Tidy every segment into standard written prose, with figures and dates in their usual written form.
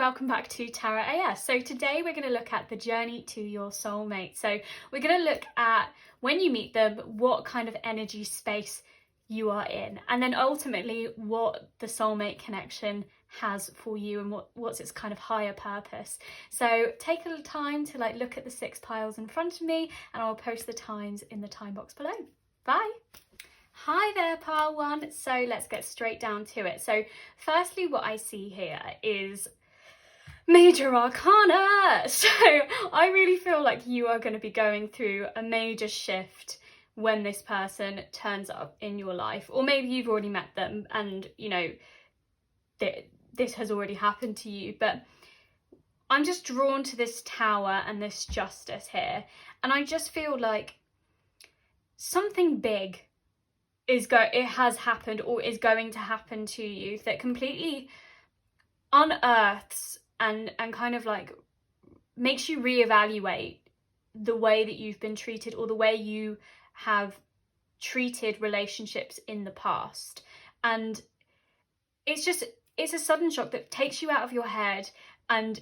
welcome back to Tarot AS. So today we're going to look at the journey to your soulmate. So we're going to look at when you meet them, what kind of energy space you are in, and then ultimately what the soulmate connection has for you and what's its kind of higher purpose. So take a little time to look at the 6 piles in front of me, and I'll post the times in the time box below. Bye. Hi there, pile 1. So let's get straight down to it. So firstly, what I see here is Major Arcana. So I really feel like you are going to be going through a major shift when this person turns up in your life, or maybe you've already met them and this has already happened to you, but I'm just drawn to this Tower and this Justice here, and I just feel like something big it has happened or is going to happen to you that completely unearths and kind of makes you reevaluate the way that you've been treated or the way you have treated relationships in the past. And it's a sudden shock that takes you out of your head and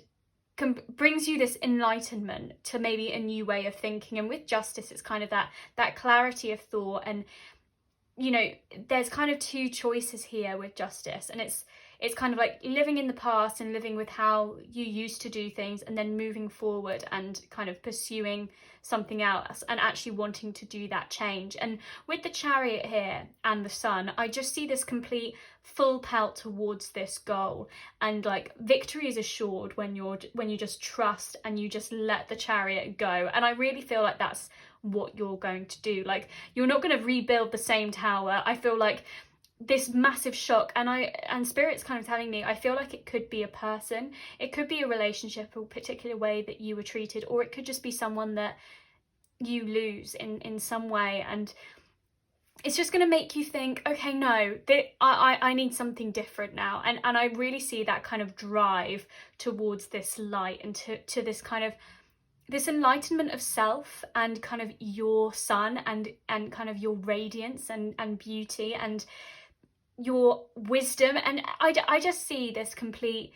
brings you this enlightenment to maybe a new way of thinking. And with Justice, it's kind of that clarity of thought, and there's kind of 2 choices here with Justice, and it's kind of like living in the past and living with how you used to do things, and then moving forward and kind of pursuing something else and actually wanting to do that change. And with the Chariot here and the Sun, I just see this complete full pelt towards this goal, and victory is assured when you just trust and you just let the Chariot go. And I really feel like that's what you're going to do. You're not going to rebuild the same tower. I feel like this massive shock, and Spirit's kind of telling me, I feel like it could be a person, it could be a relationship, a particular way that you were treated, or it could just be someone that you lose in some way, and it's just going to make you think, okay, no, I need something different now. And I really see that kind of drive towards this light and to this kind of this enlightenment of self and kind of your sun and kind of your radiance and beauty and your wisdom. And I just see this complete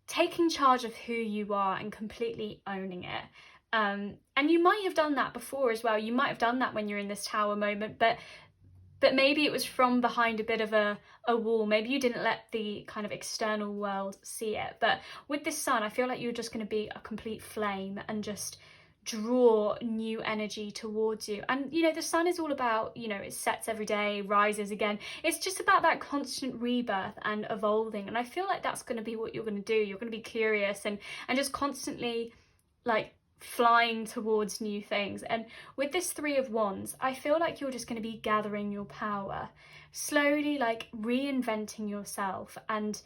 taking charge of who you are and completely owning it. And you might have done that before as well. You might have done that when you're in this Tower moment, but maybe it was from behind a bit of a wall. Maybe you didn't let the kind of external world see it. But with this Sun, I feel like you're just going to be a complete flame and just draw new energy towards you. And the Sun is all about, it sets every day, rises again. It's just about that constant rebirth and evolving. And I feel like that's going to be what you're going to do. You're going to be curious and just constantly flying towards new things. And with this 3 of Wands, I feel like you're just going to be gathering your power, slowly reinventing yourself. And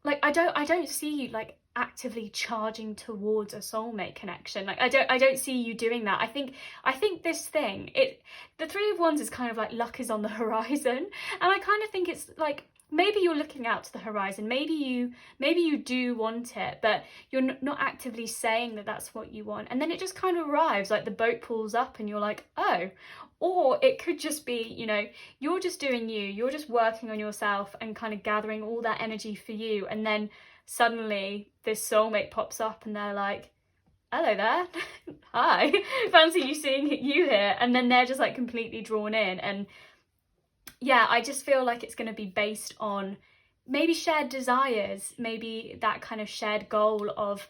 I don't see you actively charging towards a soulmate connection. I don't see you doing that. I think this thing, the 3 of Wands is kind of luck is on the horizon, and I kind of think it's maybe you're looking out to the horizon, maybe you do want it, but you're not actively saying that that's what you want, and then it just kind of arrives, the boat pulls up and you're like, oh. Or it could just be, you're just doing you're just working on yourself and kind of gathering all that energy for you, and then suddenly this soulmate pops up and they're like, hello there, hi, fancy seeing you here, and then they're just completely drawn in. And yeah, I just feel like it's going to be based on maybe shared desires, maybe that kind of shared goal of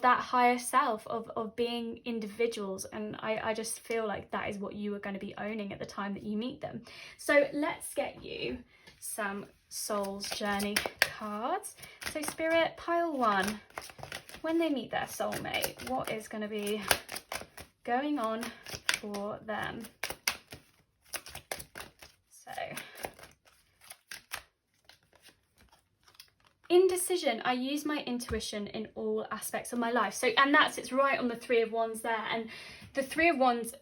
that higher self, of being individuals. And I just feel like that is what you are going to be owning at the time that you meet them. So let's get you some Soul's Journey cards. So Spirit, pile 1, when they meet their soulmate, what is going to be going on for them? So indecision. I use my intuition in all aspects of my life. So, and it's right on the 3 of Wands there. And the 3 of Wands,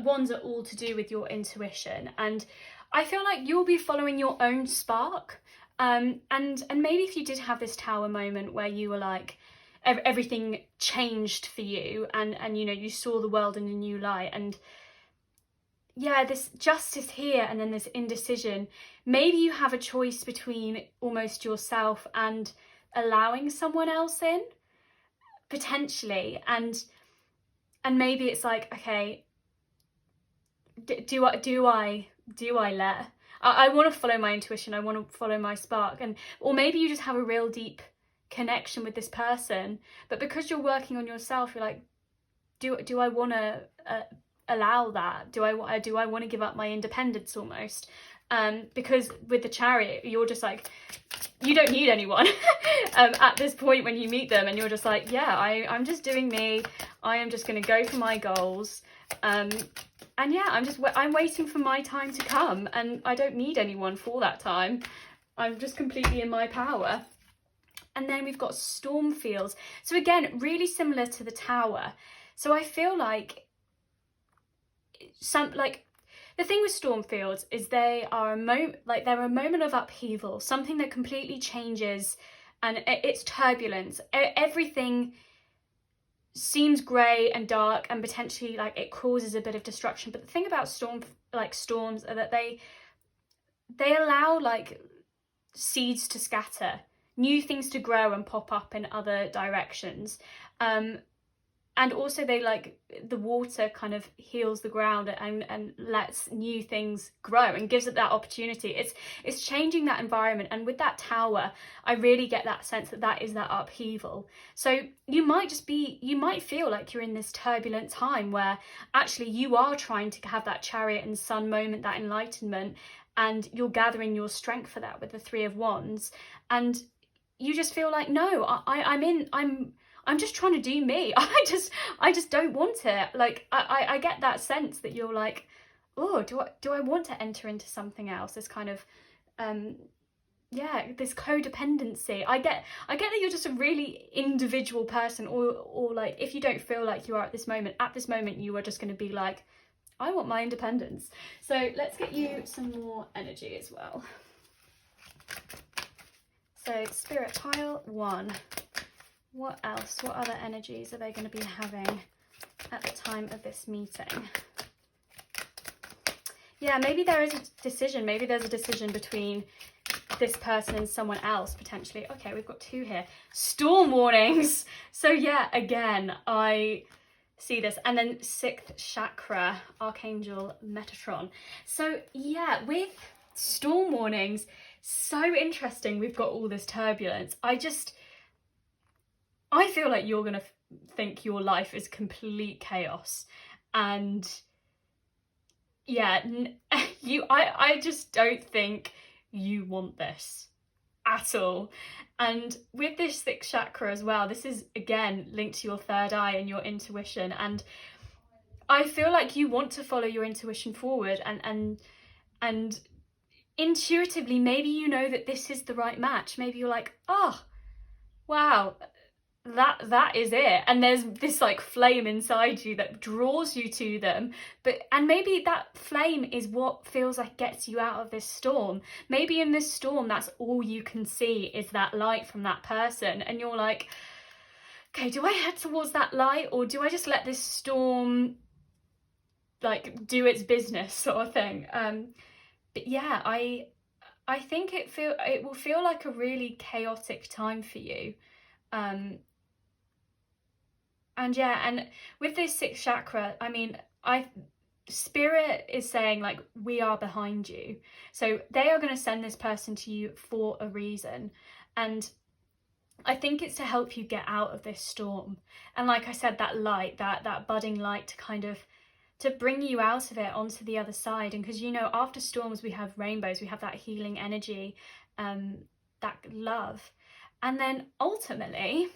Wands are all to do with your intuition. And I feel like you'll be following your own spark. And maybe if you did have this Tower moment where you were everything changed for you, and you saw the world in a new light, and yeah, this Justice here and then this indecision. Maybe you have a choice between almost yourself and allowing someone else in, potentially. And maybe it's like, okay, do I let, I want to follow my intuition, I want to follow my spark, or maybe you just have a real deep connection with this person, but because you're working on yourself, you're like, do I want to allow that? Do I want to give up my independence almost? Because with the Chariot, you're just like, you don't need anyone at this point when you meet them, and you're just like, yeah, I'm just doing me. I am just going to go for my goals. And yeah, I'm waiting for my time to come, and I don't need anyone for that time. I'm just completely in my power. And then we've got storm fields. So again, really similar to the Tower. So I feel like the thing with storm fields is they're a moment of upheaval, something that completely changes, and it's turbulence. Everything seems grey and dark, and potentially like it causes a bit of destruction. But the thing about storms are that they allow like seeds to scatter, new things to grow and pop up in other directions. And also they the water kind of heals the ground and lets new things grow and gives it that opportunity. It's changing that environment. And with that Tower, I really get that sense that is that upheaval. So you might feel like you're in this turbulent time where actually you are trying to have that Chariot and Sun moment, that enlightenment, and you're gathering your strength for that with the Three of Wands. And you just feel like, no, I'm just trying to do me. I just don't want it. Like I get that sense that you're like, oh, do I want to enter into something else? This kind of this codependency. I get that you're just a really individual person, or like if you don't feel like you are at this moment you are just going to be like, I want my independence. So let's get you some more energy as well. So Spirit pile 1. What else? What other energies are they going to be having at the time of this meeting? Yeah, maybe there is a decision. Maybe there's a decision between this person and someone else, potentially. Okay, we've got 2 here. Storm warnings. So yeah, again, I see this. And then 6th chakra, Archangel Metatron. So yeah, with storm warnings, so interesting. We've got all this turbulence. I feel like you're going to think your life is complete chaos. And yeah, I just don't think you want this at all. And with this 6th chakra as well, this is again linked to your 3rd eye and your intuition. And I feel like you want to follow your intuition forward, and intuitively, maybe you know that this is the right match. Maybe you're like, oh, wow, that is it. And there's this like flame inside you that draws you to them, and maybe that flame is what feels like gets you out of this storm. Maybe in this storm, that's all you can see is that light from that person, and you're like, okay, do I head towards that light, or do I just let this storm like do its business, sort of thing? But yeah, I think it will feel like a really chaotic time for you. And yeah, and with this 6th chakra, I mean, Spirit is saying like, we are behind you. So they are going to send this person to you for a reason. And I think it's to help you get out of this storm. And like I said, that light, that budding light to bring you out of it onto the other side. And because, you know, after storms, we have rainbows, we have that healing energy, that love. And then ultimately,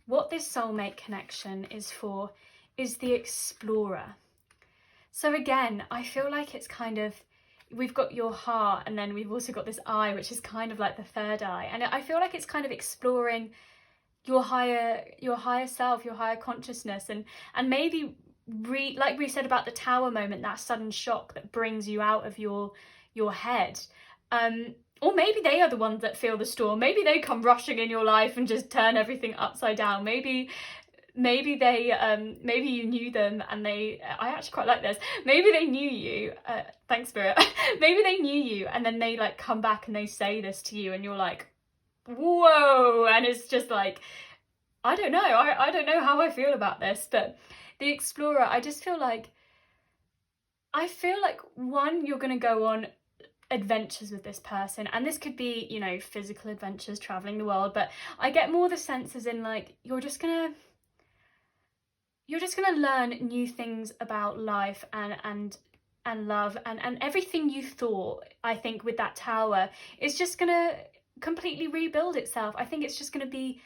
what this soulmate connection is for is the explorer. So again, I feel like it's kind of, we've got your heart, and then we've also got this eye, which is kind of like the 3rd eye. And I feel like it's kind of exploring your higher self, your higher consciousness, and maybe like we said about the Tower moment, that sudden shock that brings you out of your head. Or maybe they are the ones that feel the storm. Maybe they come rushing in your life and just turn everything upside down. Maybe they maybe you knew them and I actually quite like this. Maybe they knew you. Thanks, Spirit. Maybe they knew you and then they like come back and they say this to you and you're like, whoa, and it's just like, I don't know, I don't know how I feel about this. But the Explorer, I feel like one, you're going to go on adventures with this person, and this could be, you know, physical adventures, traveling the world, but I get more the sense as in like you're just gonna learn new things about life and love, and everything you thought, I think, with that tower is just gonna completely rebuild itself. I think it's just gonna be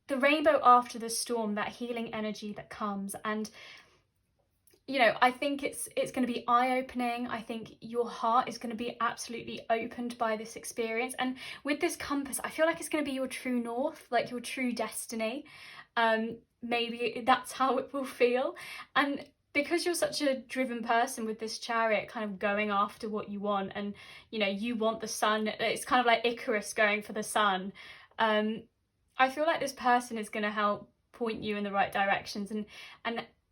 the rainbow after the storm, that healing energy that comes. And you know, I think it's going to be eye-opening. I think your heart is going to be absolutely opened by this experience. And with this compass, I feel like it's going to be your true north, like your true destiny. Maybe that's how it will feel. And because you're such a driven person with this chariot, kind of going after what you want, and you know, you want the sun, it's kind of like Icarus going for the sun. I feel like this person is going to help point you in the right directions, and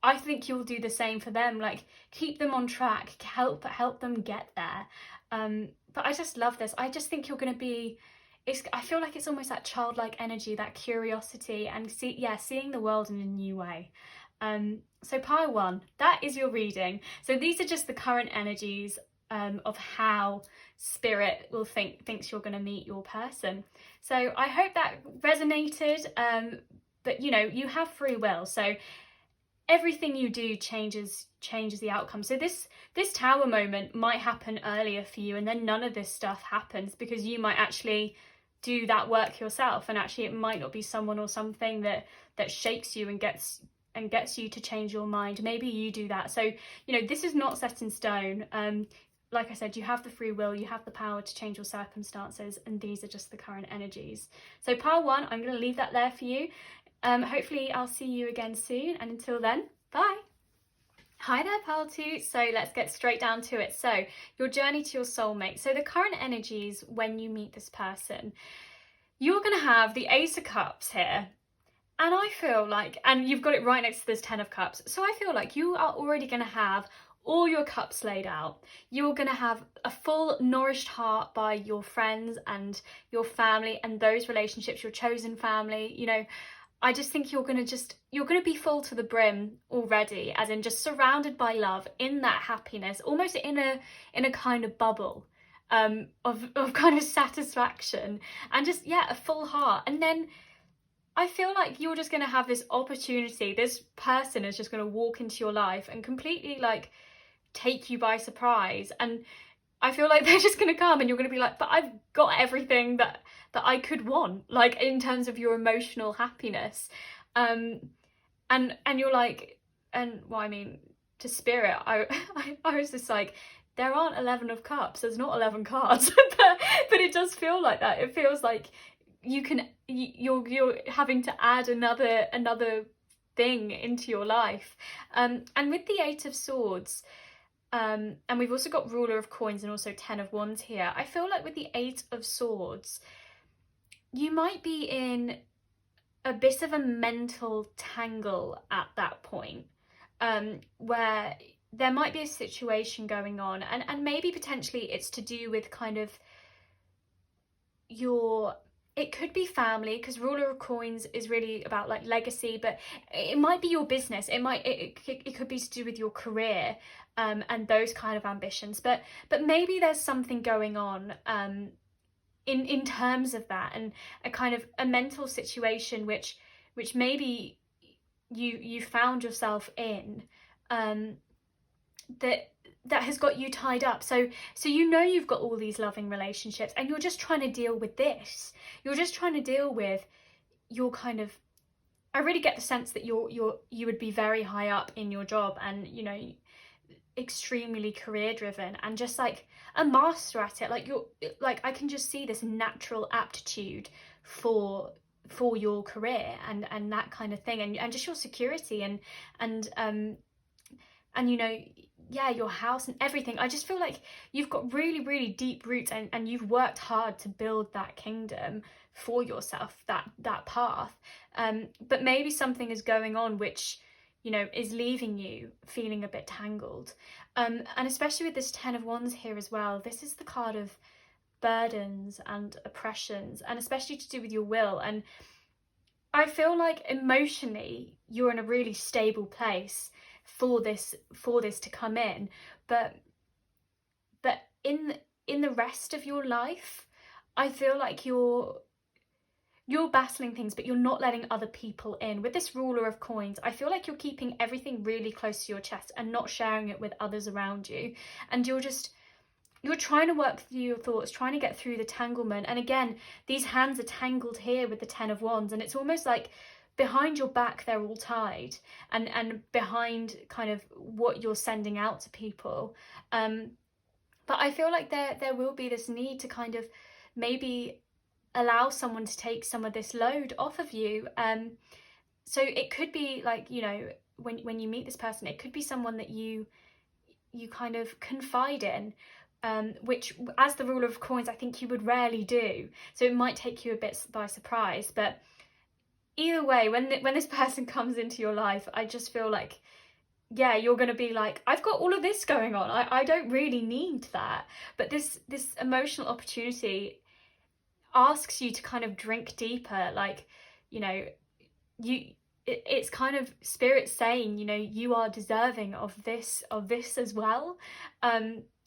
I think you'll do the same for them. Like, keep them on track, help them get there. But I just love this. I just think you're going to be, I feel like it's almost that childlike energy, that curiosity, and seeing the world in a new way. So pile 1, that is your reading. So these are just the current energies of how spirit will thinks you're going to meet your person. So I hope that resonated. But you know, you have free will, so everything you do changes the outcome. So this tower moment might happen earlier for you, and then none of this stuff happens because you might actually do that work yourself, and actually it might not be someone or something that shakes you and gets you to change your mind. Maybe you do that. So you know, this is not set in stone. Like I said, you have the free will, you have the power to change your circumstances, and these are just the current energies. So pile 1, I'm going to leave that there for you. Hopefully I'll see you again soon, and until then, bye. Hi there, pile 2. So let's get straight down to it. So your journey to your soulmate. So the current energies when you meet this person, you're going to have the Ace of Cups here. And I feel like, and you've got it right next to this 10 of Cups. So I feel like you are already going to have all your cups laid out. You're going to have a full nourished heart by your friends and your family and those relationships, your chosen family. You know, I just think you're going to be full to the brim already, as in just surrounded by love, in that happiness, almost in a kind of bubble of kind of satisfaction, and just, yeah, a full heart. And then I feel like you're just going to have this opportunity. This person is just going to walk into your life and completely like take you by surprise. And I feel like they're just going to come and you're going to be like, but I've got everything that I could want, like in terms of your emotional happiness. And you're like, and well, I mean, to spirit, I was just like, there aren't 11 of Cups. There's not 11 cards, but it does feel like that. It feels like you're having to add another thing into your life. And with the 8 of Swords, and we've also got Ruler of Coins and also 10 of Wands here. I feel like with the 8 of Swords, you might be in a bit of a mental tangle at that point, where there might be a situation going on, and maybe potentially it's to do with kind of it could be family, because Ruler of Coins is really about like legacy, but it might be your business. It could be to do with your career, and those kind of ambitions. But maybe there's something going on in terms of that, and a kind of a mental situation which maybe you found yourself in, that has got you tied up. So you know you've got all these loving relationships, and you're just trying to deal with this. You're just trying to deal with your kind of, I really get the sense that you would be very high up in your job, and you know, extremely career driven, and just like a master at it. Like you're like, I can just see this natural aptitude for your career and that kind of thing, and just your security and you know, yeah, your house and everything. I just feel like you've got really, really deep roots, and you've worked hard to build that kingdom for yourself, that path. But maybe something is going on which, you know, is leaving you feeling a bit tangled. And especially with this 10 of Wands here as well, this is the card of burdens and oppressions, and especially to do with your will. And I feel like emotionally you're in a really stable place for this to come in, but in the rest of your life, I feel like you're battling things, but you're not letting other people in. With this ruler of coins, I feel like you're keeping everything really close to your chest and not sharing it with others around you. And you're trying to work through your thoughts, trying to get through the tanglement. And again, these hands are tangled here with the Ten of Wands, and it's almost like behind your back they're all tied, and behind kind of what you're sending out to people. But I feel like there will be this need to kind of maybe allow someone to take some of this load off of you. So it could be like, you know, when you meet this person, it could be someone that you kind of confide in, which as the ruler of coins, I think you would rarely do. So it might take you a bit by surprise. But either way, when this person comes into your life, I just feel like, yeah, you're going to be like, I've got all of this going on. I don't really need that. But this emotional opportunity asks you to kind of drink deeper. Like, you know, it's kind of spirit saying, you know, you are deserving of this as well.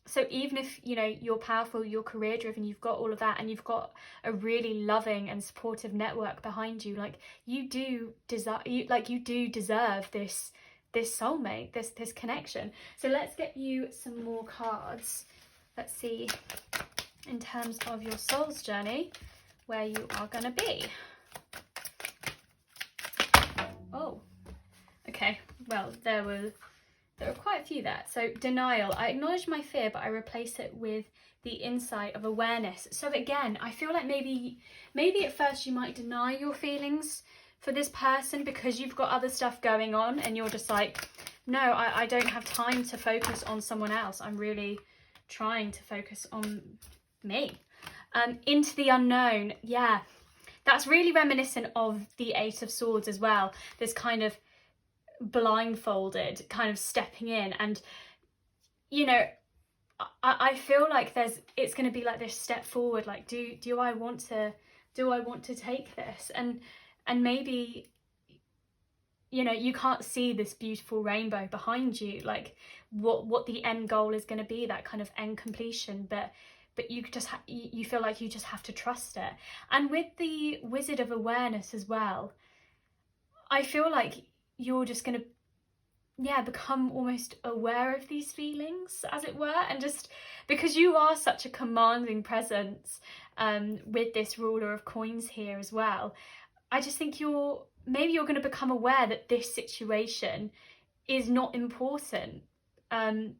So even if, you know, you're powerful, you're career driven, you've got all of that, and you've got a really loving and supportive network behind you, like you do deserve this soulmate, this connection. So let's get you some more cards. Let's see, in terms of your soul's journey, where you are going to be. Oh, okay. Well, there were quite a few there. So denial. I acknowledge my fear, but I replace it with the insight of awareness. So again, I feel like maybe at first you might deny your feelings for this person because you've got other stuff going on, and you're just like, no, I don't have time to focus on someone else. I'm really trying to focus on me. Into the unknown. Yeah, that's really reminiscent of the Eight of Swords as well. This kind of blindfolded kind of stepping in, and you know, I feel like it's going to be like this step forward. Like, do I want to take this? And maybe, you know, you can't see this beautiful rainbow behind you, like what the end goal is going to be, that kind of end completion, but you just you feel like you just have to trust it. And with the Wizard of Awareness as well, I feel like you're just going to, yeah, become almost aware of these feelings, as it were, and just because you are such a commanding presence, with this ruler of coins here as well, I just think you're going to become aware that this situation is not important. And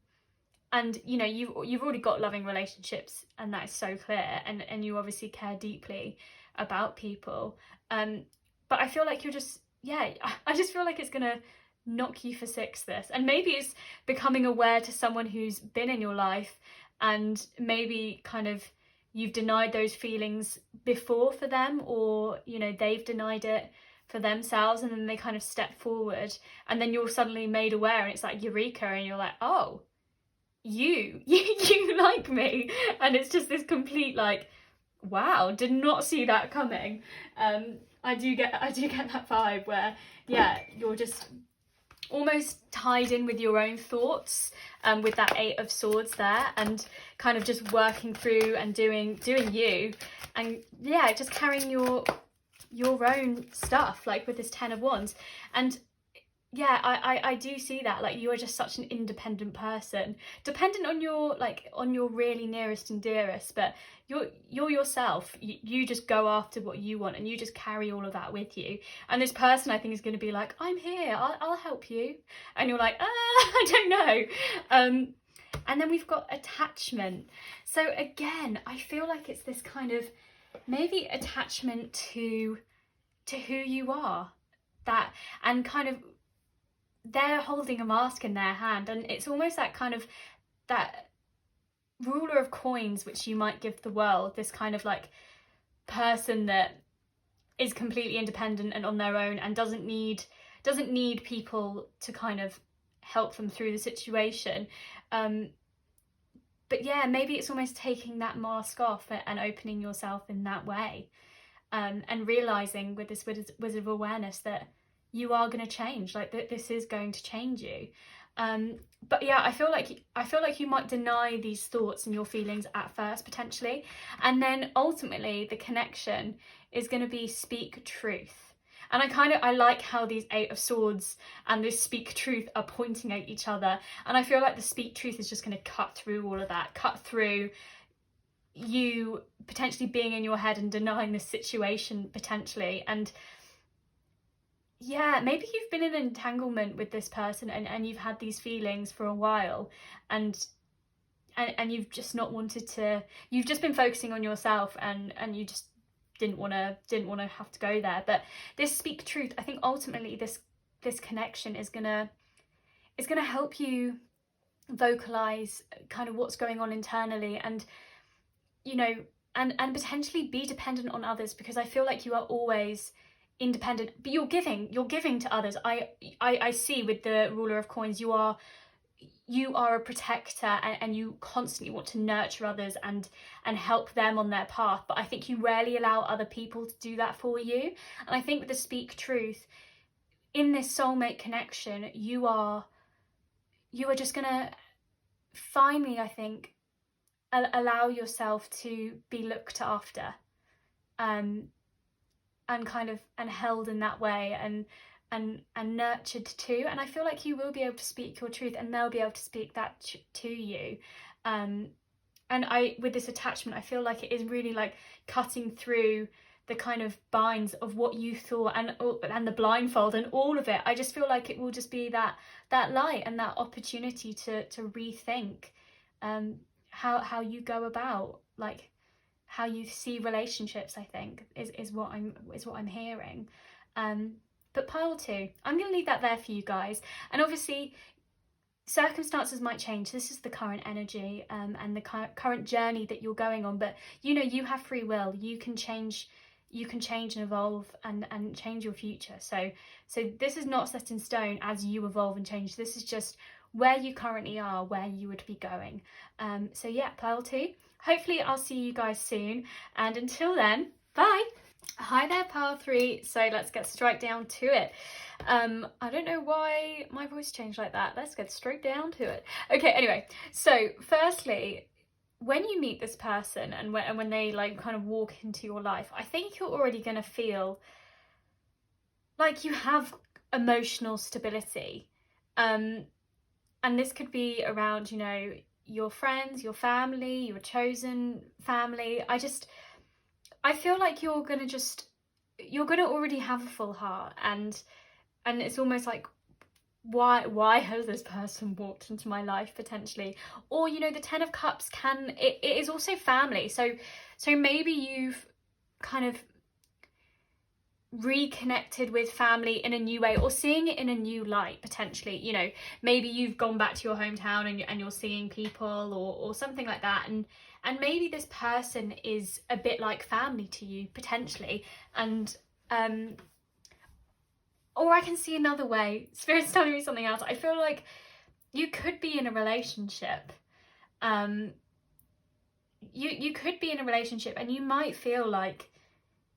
you know, you've already got loving relationships, and that is so clear, and you obviously care deeply about people, but I feel like you're just, yeah, I just feel like it's gonna knock you for six, this. And maybe it's becoming aware to someone who's been in your life, and maybe kind of you've denied those feelings before for them, or you know, they've denied it for themselves, and then they kind of step forward, and then you're suddenly made aware, and it's like eureka, and you're like, oh, you like me. And it's just this complete like, wow, did not see that coming. I do get that vibe where, yeah, you're just almost tied in with your own thoughts, with that Eight of Swords there, and kind of just working through and doing you, and yeah, just carrying your own stuff, like with this Ten of Wands. And yeah, I do see that, like, you are just such an independent person, dependent on your really nearest and dearest, but you're yourself. You just go after what you want, and you just carry all of that with you. And this person, I think, is going to be like, I'm here, I'll help you, and you're like, I don't know. And then we've got attachment. So again, I feel like it's this kind of maybe attachment to who you are, that, and kind of they're holding a mask in their hand, and it's almost that kind of that ruler of coins which you might give the world, this kind of like person that is completely independent and on their own, and doesn't need people to kind of help them through the situation. yeah, maybe it's almost taking that mask off and opening yourself in that way, and realizing with this wizard of awareness that you are going to change, like that this is going to change you. But yeah, I feel like you might deny these thoughts and your feelings at first, potentially, and then ultimately the connection is going to be speak truth. And I like how these Eight of Swords and this speak truth are pointing at each other, and I feel like the speak truth is just going to cut through all of that, cut through you potentially being in your head and denying this situation potentially. And yeah, maybe you've been in an entanglement with this person, and you've had these feelings for a while, and you've just not wanted to, you've just been focusing on yourself, and you just didn't want to have to go there. But this speak truth, I think ultimately this connection is gonna help you vocalize kind of what's going on internally, and you know, and potentially be dependent on others, because I feel like you are always independent, but you're giving to others. I see with the Ruler of Coins, you are a protector, and you constantly want to nurture others and help them on their path, but I think you rarely allow other people to do that for you. And I think with the speak truth, in this soulmate connection, you are just gonna finally, I think, allow yourself to be looked after, and kind of held in that way, and nurtured too. And I feel like you will be able to speak your truth, and they'll be able to speak that to you. And with this attachment, I feel like it is really like cutting through the kind of binds of what you thought, and the blindfold and all of it. I just feel like it will just be that light and that opportunity to rethink how you go about, like, how you see relationships, I think, is what I'm hearing. But pile 2, I'm going to leave that there for you guys. And obviously, circumstances might change. This is the current energy, and the current journey that you're going on. But you have free will. You can change and evolve and change your future. So this is not set in stone as you evolve and change. This is just where you currently are, where you would be going. So yeah, pile 2. Hopefully I'll see you guys soon, and until then, bye. Hi there, pile 3. So let's get straight down to it. I don't know why my voice changed like that. Let's get straight down to it. Okay, anyway, so firstly, when you meet this person, and when they like kind of walk into your life, I think you're already going to feel like you have emotional stability. And this could be around, your friends, your family, your chosen family. I feel like you're gonna already have a full heart, and it's almost like, why has this person walked into my life potentially? Or the Ten of Cups it is also family, so maybe you've kind of reconnected with family in a new way, or seeing it in a new light potentially. Maybe you've gone back to your hometown, and you're seeing people, or something like that, and maybe this person is a bit like family to you potentially. And or I can see another way. Spirit's telling me something else. I feel like you could be in a relationship. You could be in a relationship, and you might feel like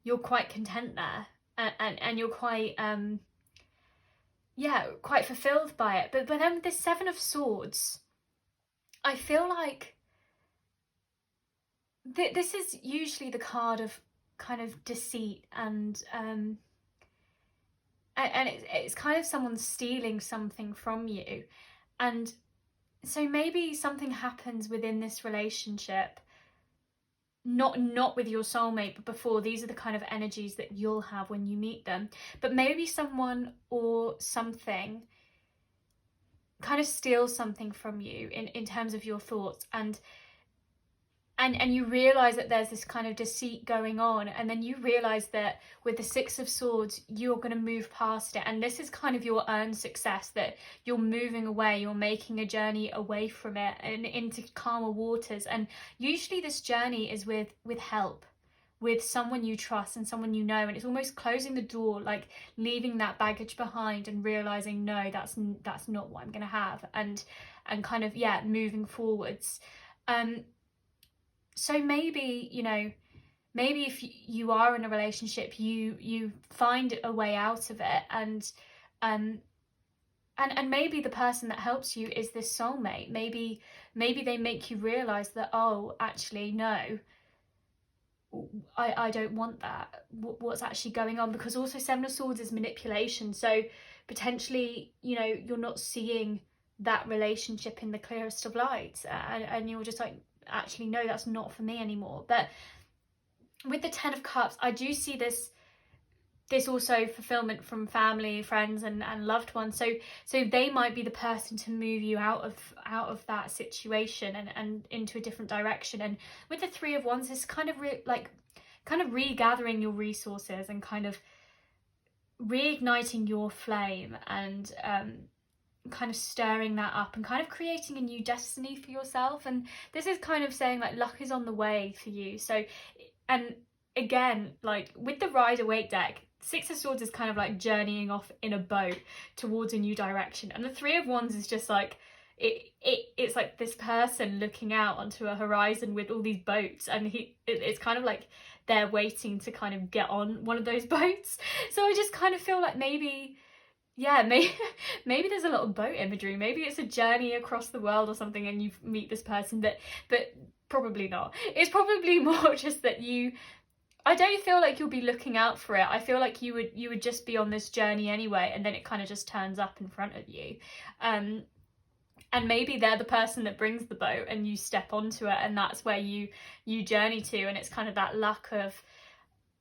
you're quite content there, and you're quite quite fulfilled by it. But then with this Seven of Swords, I feel like this is usually the card of kind of deceit, and it's kind of someone stealing something from you. And so maybe something happens within this relationship, not with your soulmate, but before. These are the kind of energies that you'll have when you meet them. But maybe someone or something kind of steals something from you in terms of your thoughts, and you realise that there's this kind of deceit going on, and then you realise that with the Six of Swords, you're going to move past it, and this is kind of your earned success, that you're moving away, you're making a journey away from it and into calmer waters. And usually this journey is with help, with someone you trust and someone you know, and it's almost closing the door, like leaving that baggage behind and realising, no, that's not what I'm going to have, and kind of moving forwards. So maybe, you know, maybe if you are in a relationship, you find a way out of it, and maybe the person that helps you is this soulmate. Maybe they make you realize that, oh, actually no, I don't want that. What's actually going on? Because also Seven of Swords is manipulation, so potentially, you know, you're not seeing that relationship in the clearest of lights, and you're just like, actually no, that's not for me anymore. But with the Ten of Cups, I do see this also fulfillment from family, friends, and loved ones. So they might be the person to move you out of that situation and into a different direction. And with the Three of Wands, it's kind of regathering your resources and kind of reigniting your flame, and kind of stirring that up and kind of creating a new destiny for yourself. And this is kind of saying like luck is on the way for you. So, and again, like with the Rider-Waite deck, Six of Swords is kind of like journeying off in a boat towards a new direction, and the Three of Wands is just like it's like this person looking out onto a horizon with all these boats, and it's kind of like they're waiting to kind of get on one of those boats. So I just kind of feel like maybe there's a lot of boat imagery. Maybe it's a journey across the world or something, and you meet this person, but probably not. It's probably more just that I don't feel like you'll be looking out for it. I feel like you would just be on this journey anyway, and then it kind of just turns up in front of you. And maybe they're the person that brings the boat, and you step onto it, and that's where you journey to, and it's kind of that luck of,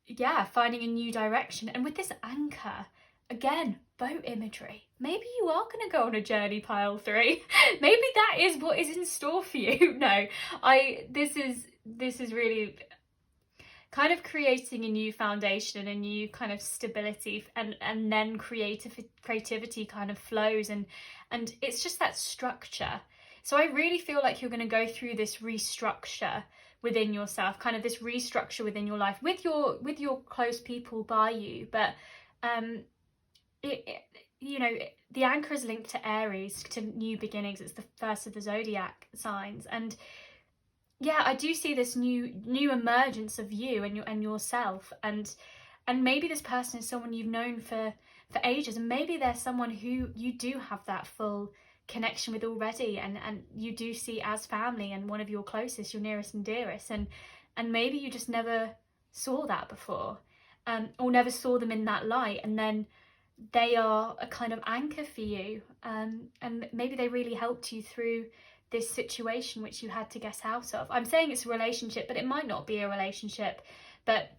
yeah, finding a new direction. And with this anchor, again, boat imagery. Maybe you are going to go on a journey, pile 3. Maybe that is what is in store for you. No, this is really kind of creating a new foundation, a new kind of stability, and then creativity kind of flows, and it's just that structure. So I really feel like you're going to go through this restructure within yourself, kind of this restructure within your life with your close people by you. But you know, the anchor is linked to Aries, to new beginnings. It's the first of the zodiac signs, and yeah, I do see this new emergence of you and yourself, and maybe this person is someone you've known for ages, and maybe they're someone who you do have that full connection with already, and you do see as family and one of your closest, your nearest and dearest, and maybe you just never saw that before, or never saw them in that light, and then they are a kind of anchor for you, and maybe they really helped you through this situation which you had to get out of. I'm saying it's a relationship, but it might not be a relationship, but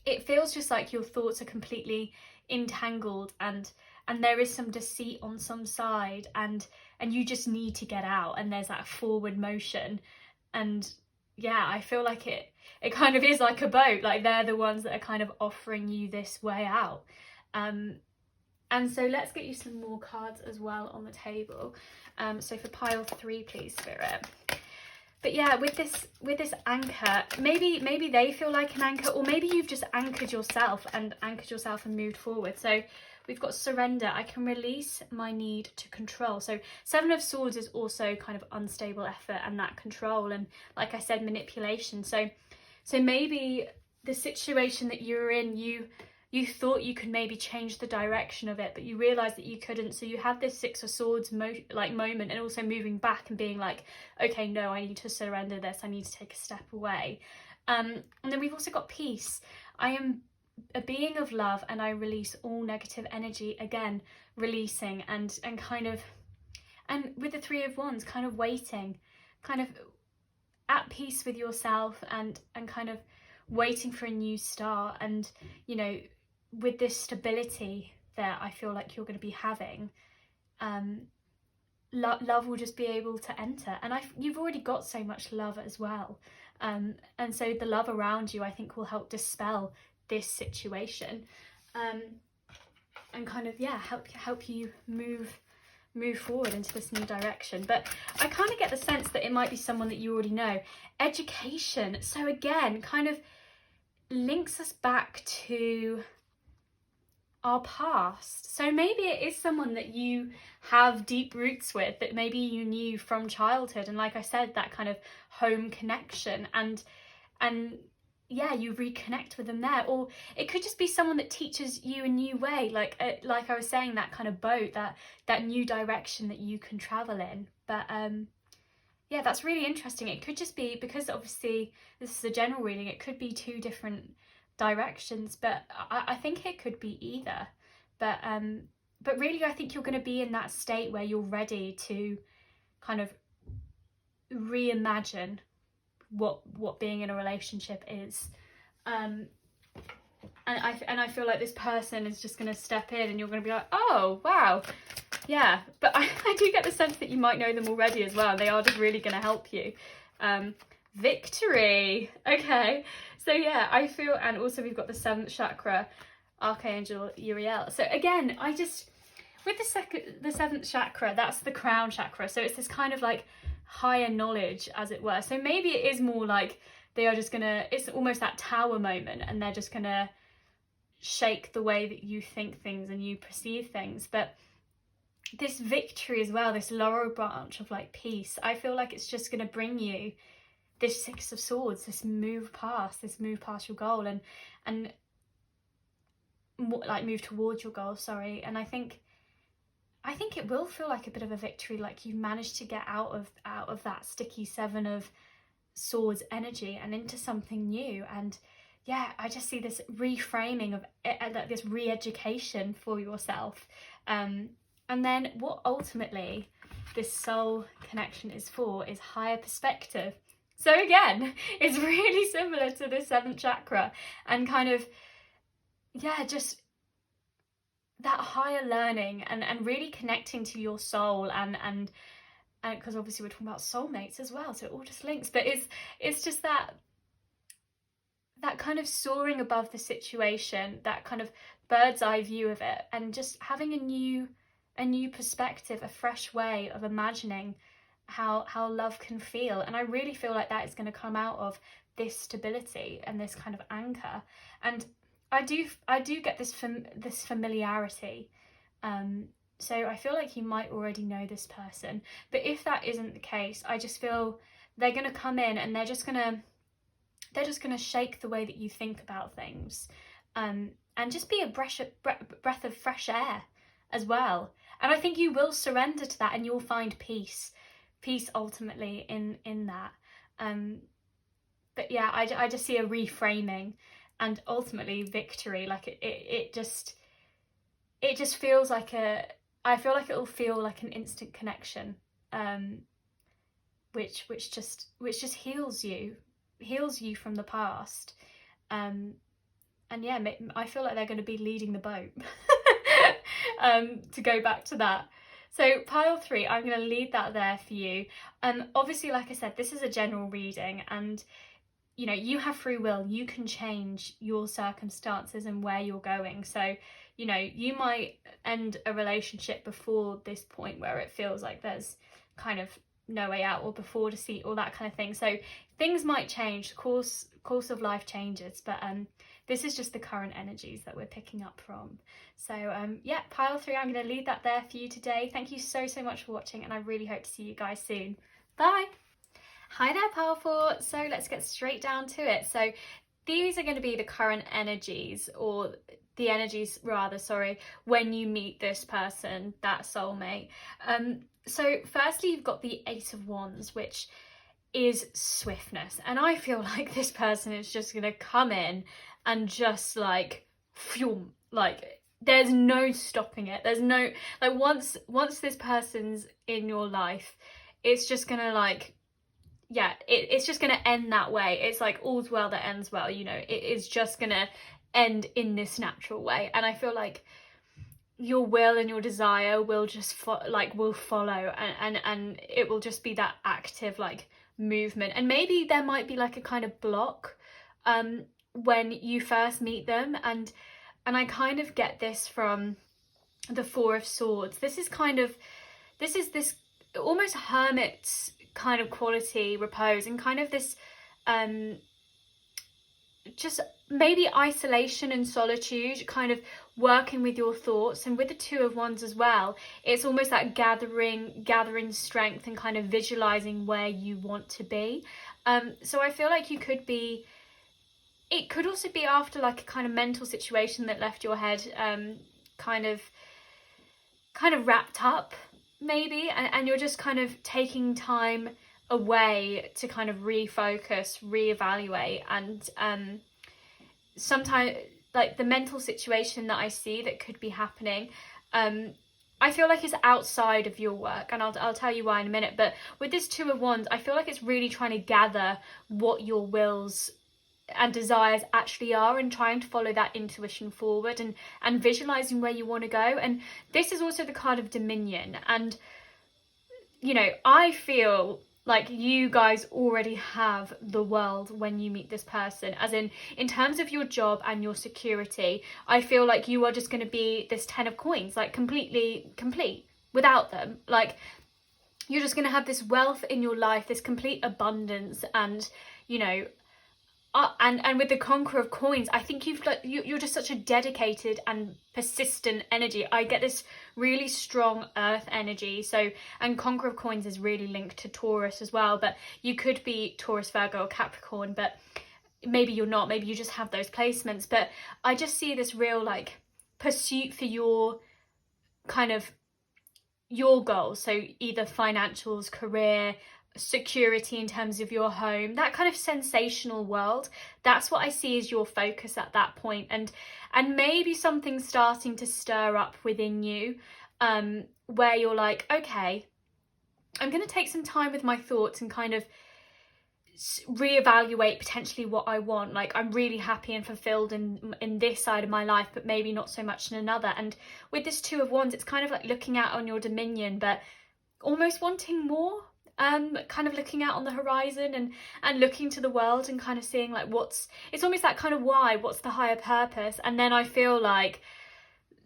it feels just like your thoughts are completely entangled, and there is some deceit on some side, and you just need to get out, and there's that forward motion. And yeah, I feel like it kind of is like a boat, like they're the ones that are kind of offering you this way out. And so let's get you some more cards as well on the table. So for pile 3, please, Spirit. But yeah, with this anchor, maybe they feel like an anchor, or maybe you've just anchored yourself and moved forward. So we've got surrender. I can release my need to control. So Seven of Swords is also kind of unstable effort and that control, and like I said, manipulation. So maybe the situation that you're in, you thought you could maybe change the direction of it, but you realised that you couldn't. So you had this Six of Swords moment, and also moving back and being like, okay, no, I need to surrender this. I need to take a step away. And then we've also got peace. I am a being of love, and I release all negative energy. Again, releasing and kind of, and with the Three of Wands, kind of waiting, kind of at peace with yourself, and kind of waiting for a new start. And you know, with this stability that I feel like you're going to be having, love will just be able to enter, and you've already got so much love as well, and so the love around you, I think, will help dispel this situation, and kind of, yeah, help you move forward into this new direction. But I kind of get the sense that it might be someone that you already know. Education, so again, kind of links us back to our past. So maybe it is someone that you have deep roots with, that maybe you knew from childhood, and like I said, that kind of home connection, and yeah, you reconnect with them there. Or it could just be someone that teaches you a new way, like I was saying, that kind of boat, that new direction that you can travel in. But yeah, that's really interesting. It could just be, because obviously this is a general reading, it could be two different directions, but I think it could be either. But really, I think you're going to be in that state where you're ready to kind of reimagine what being in a relationship is. And I feel like this person is just going to step in, and you're going to be like, oh wow, yeah. But I do get the sense that you might know them already as well. They are just really going to help you. Victory. Okay, so yeah, I feel, and also we've got the 7th chakra, Archangel Uriel. So again, I just, with the 7th chakra, that's the crown chakra, so it's this kind of like higher knowledge, as it were. So maybe it is more like they are just gonna, it's almost that tower moment, and they're just gonna shake the way that you think things and you perceive things. But this victory as well, this laurel branch of like peace, I feel like it's just gonna bring you this 6 of Swords, this move past your goal, and like move towards your goal, sorry. And I think it will feel like a bit of a victory, like you've managed to get out of that sticky 7 of Swords energy and into something new. And yeah, I just see this reframing of it, this re-education for yourself. And then what ultimately this soul connection is for is higher perspective. So again, it's really similar to the 7th chakra, and kind of, yeah, just that higher learning and really connecting to your soul, and because obviously we're talking about soulmates as well, so it all just links. But it's just that kind of soaring above the situation, that kind of bird's eye view of it, and just having a new perspective, a fresh way of imagining how love can feel. And I really feel like that is going to come out of this stability and this kind of anchor. And I do get this familiarity. So I feel like you might already know this person, but if that isn't the case, I just feel they're going to come in, and they're just going to shake the way that you think about things, and just be a breath of fresh air as well. And I think you will surrender to that, and you'll find peace ultimately in that. But yeah, I just see a reframing and ultimately victory. Like it just feels like I feel like it'll feel like an instant connection, which just heals you from the past. And yeah, I feel like they're going to be leading the boat. To go back to that. So pile 3, I'm going to leave that there for you. Obviously, like I said, this is a general reading, and you know, you have free will. You can change your circumstances and where you're going. So, you know, you might end a relationship before this point where it feels like there's kind of no way out, or before deceit, or that kind of thing. So things might change, the course of life changes, but this is just the current energies that we're picking up from. So yeah, pile 3, I'm going to leave that there for you today. Thank you so much for watching, and I really hope to see you guys soon. Bye. Hi there, powerful. So let's get straight down to it. So these are going to be the current energies, or the energies rather, sorry, when you meet this person, that soulmate. So firstly, you've got the 8 of Wands, which is swiftness. And I feel like this person is just going to come in and just like, phew, like there's no stopping it. There's no, like once this person's in your life, it's just going to like, yeah, it's just going to end that way. It's like all's well that ends well, you know, it is just going to end in this natural way. And I feel like your will and your desire will just will follow, and it will just be that active like movement. And maybe there might be like a kind of block when you first meet them, and I kind of get this from the 4 of Swords. This is this almost hermit's kind of quality, repose, and kind of this just maybe isolation and solitude, kind of working with your thoughts. And with the Two of Wands as well, it's almost that gathering strength and kind of visualizing where you want to be. So I feel like it could also be after like a kind of mental situation that left your head kind of wrapped up maybe, and you're just kind of taking time away to kind of refocus, reevaluate. And sometimes like the mental situation that I see that could be happening, I feel like it's outside of your work, and I'll tell you why in a minute. But with this Two of Wands, I feel like it's really trying to gather what your wills and desires actually are, and trying to follow that intuition forward, and visualizing where you want to go. And this is also the card of Dominion, and you know, I feel like you guys already have the world when you meet this person, as in terms of your job and your security. I feel like you are just going to be this 10 of coins, like completely complete without them. Like you're just going to have this wealth in your life, this complete abundance. And you know, and with the Conqueror of Coins, I think you're just such a dedicated and persistent energy. I get this really strong earth energy. So, and Conqueror of Coins is really linked to Taurus as well, but you could be Taurus, Virgo or Capricorn, but maybe you're not, maybe you just have those placements. But I just see this real like pursuit for your kind of your goals. So either financials, career, security in terms of your home, that kind of sensational world. That's what I see as your focus at that point. And maybe something's starting to stir up within you, where you're like, okay, I'm going to take some time with my thoughts and kind of reevaluate potentially what I want. Like I'm really happy and fulfilled in this side of my life, but maybe not so much in another. And with this Two of Wands, it's kind of like looking out on your dominion, but almost wanting more. Kind of looking out on the horizon and looking to the world and kind of seeing like it's almost that kind of why, what's the higher purpose. And then I feel like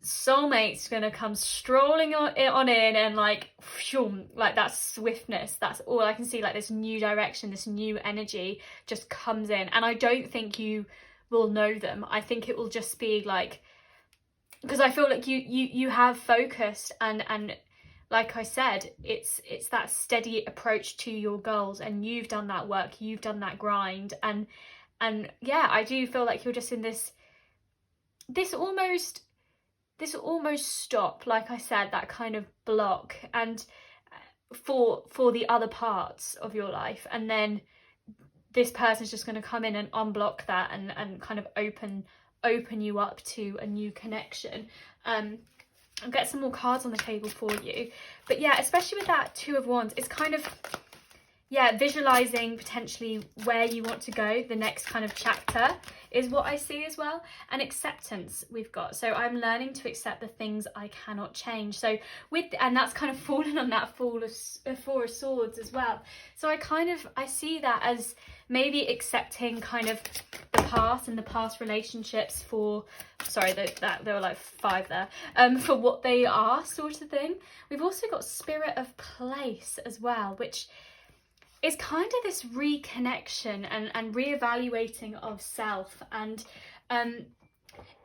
soulmate's gonna come strolling on in, and like phew, like that swiftness, that's all I can see, like this new direction, this new energy just comes in. And I don't think you will know them. I think it will just be like, because I feel like you have focused and like I said, it's that steady approach to your goals, and you've done that work, you've done that grind, and yeah, I do feel like you're just in this almost stop, like I said, that kind of block, and for the other parts of your life. And then this person's just going to come in and unblock that and kind of open you up to a new connection. I'll get some more cards on the table for you. But yeah, especially with that Two of Wands, it's kind of, yeah, visualizing potentially where you want to go. The next kind of chapter is what I see as well. And acceptance we've got. So I'm learning to accept the things I cannot change. So and that's kind of fallen on that Four of Swords as well. So I see that as maybe accepting kind of the past and the past relationships for, sorry, that there were like 5 there, for what they are, sort of thing. We've also got Spirit of Place as well, which is kind of this reconnection and reevaluating of self. And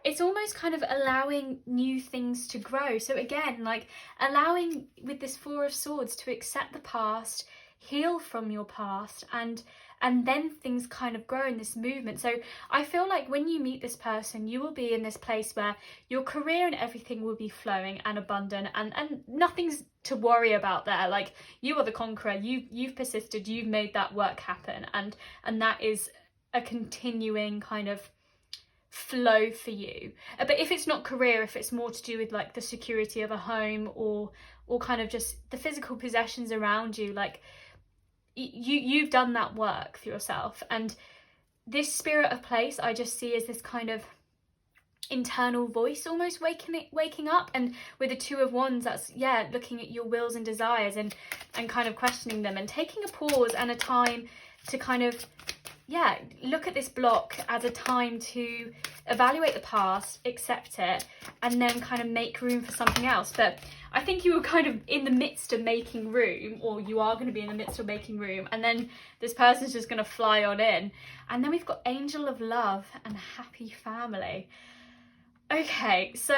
it's almost kind of allowing new things to grow. So again, like allowing with this Four of Swords to accept the past, heal from your past, and then things kind of grow in this movement. So I feel like when you meet this person, you will be in this place where your career and everything will be flowing and abundant, and nothing's to worry about there. Like you are the conqueror, you've persisted, you've made that work happen, and that is a continuing kind of flow for you. But if it's not career, if it's more to do with like the security of a home or kind of just the physical possessions around you, like you've done that work for yourself. And this Spirit of Place I just see as this kind of internal voice almost waking up. And with the Two of Wands, that's, yeah, looking at your wills and desires and kind of questioning them and taking a pause and a time to kind of, yeah, look at this block as a time to evaluate the past, accept it, and then kind of make room for something else. But I think you were kind of in the midst of making room, or you are going to be in the midst of making room, and then this person's just going to fly on in. And then we've got Angel of Love and Happy Family. Okay, so,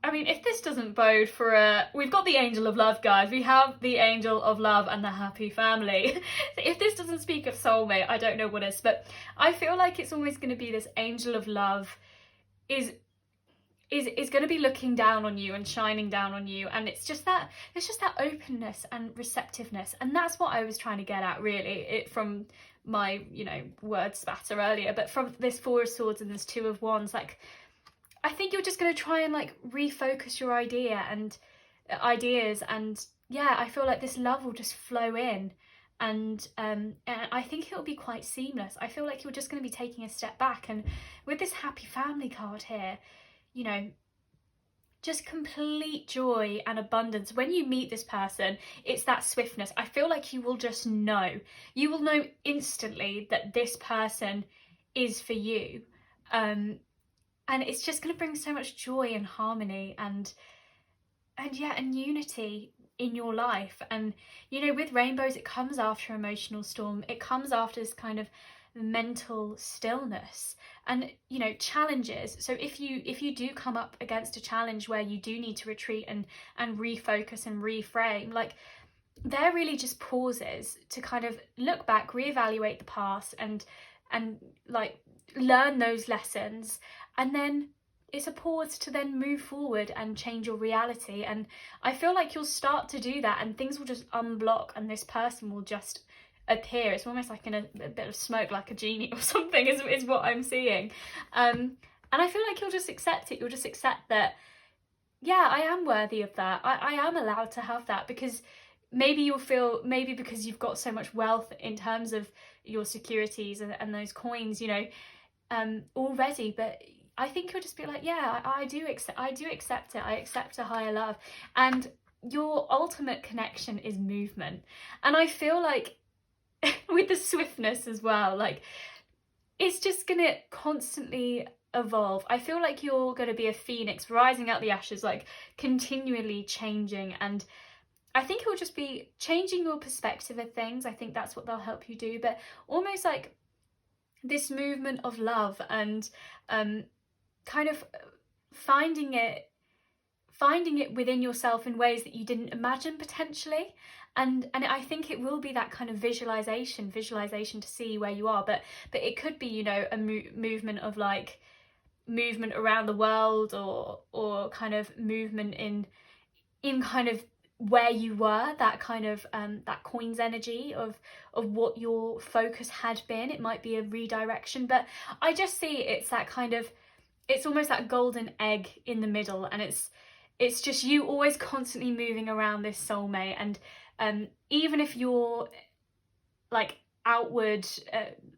I mean, if this doesn't bode for we've got the Angel of Love, guys. We have the Angel of Love and the Happy Family. If this doesn't speak of soulmate, I don't know what is. But I feel like it's always going to be this Angel of Love is going to be looking down on you and shining down on you. And it's just that openness and receptiveness. And that's what I was trying to get at, really, from my, you know, word spatter earlier. But from this Four of Swords and this Two of Wands, like, I think you're just going to try and like refocus your ideas and yeah, I feel like this love will just flow in and I think it'll be quite seamless. I feel like you're just going to be taking a step back, and with this Happy Family card here, you know, just complete joy and abundance. When you meet this person, it's that swiftness. I feel like you will just know. You will know instantly that this person is for you. And it's just going to bring so much joy and harmony and unity in your life. And, you know, with rainbows, it comes after emotional storm. It comes after this kind of mental stillness and, you know, challenges. So if you do come up against a challenge where you do need to retreat and refocus and reframe, like, they're really just pauses to kind of look back, reevaluate the past and like learn those lessons. And then it's a pause to then move forward and change your reality. And I feel like you'll start to do that and things will just unblock and this person will just appear. It's almost like in a bit of smoke, like a genie or something is what I'm seeing. And I feel like you'll just accept it. You'll just accept that, yeah, I am worthy of that. I am allowed to have that, because maybe you'll feel, maybe because you've got so much wealth in terms of your securities and those coins, you know, already, but I think you'll just be like, yeah, I do accept it. I accept a higher love. And your ultimate connection is movement. And I feel like with the swiftness as well, like, it's just gonna constantly evolve. I feel like you're gonna be a phoenix rising out the ashes, like continually changing. And I think it will just be changing your perspective of things. I think that's what they'll help you do. But almost like this movement of love and kind of finding it within yourself in ways that you didn't imagine potentially. And I think it will be that kind of visualization to see where you are. But it could be, you know, a movement of like movement around the world, or kind of movement in kind of where you were, that kind of that coins energy of what your focus had been. It might be a redirection, but I just see it's that kind of, it's almost that golden egg in the middle, and it's just you always constantly moving around this soulmate. And even if you're like outward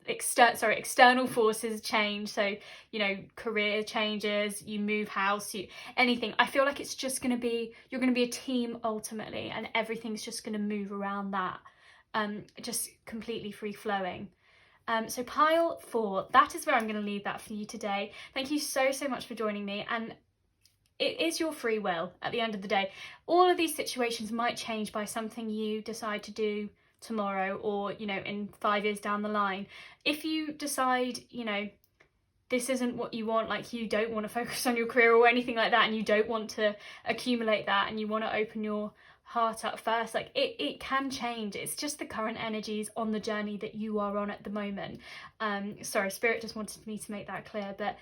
external forces change, so, you know, career changes, you move house, anything, I feel like it's just going to be, you're going to be a team ultimately, and everything's just going to move around that, just completely free flowing. So pile 4, that is where I'm going to leave that for you today. Thank you so much for joining me, and it is your free will at the end of the day. All of these situations might change by something you decide to do tomorrow, or, you know, in 5 years down the line. If you decide, you know, this isn't what you want, like you don't want to focus on your career or anything like that, and you don't want to accumulate that, and you want to open your heart up first, like it can change. It's just the current energies on the journey that you are on at the moment. Sorry, Spirit just wanted me to make that clear. But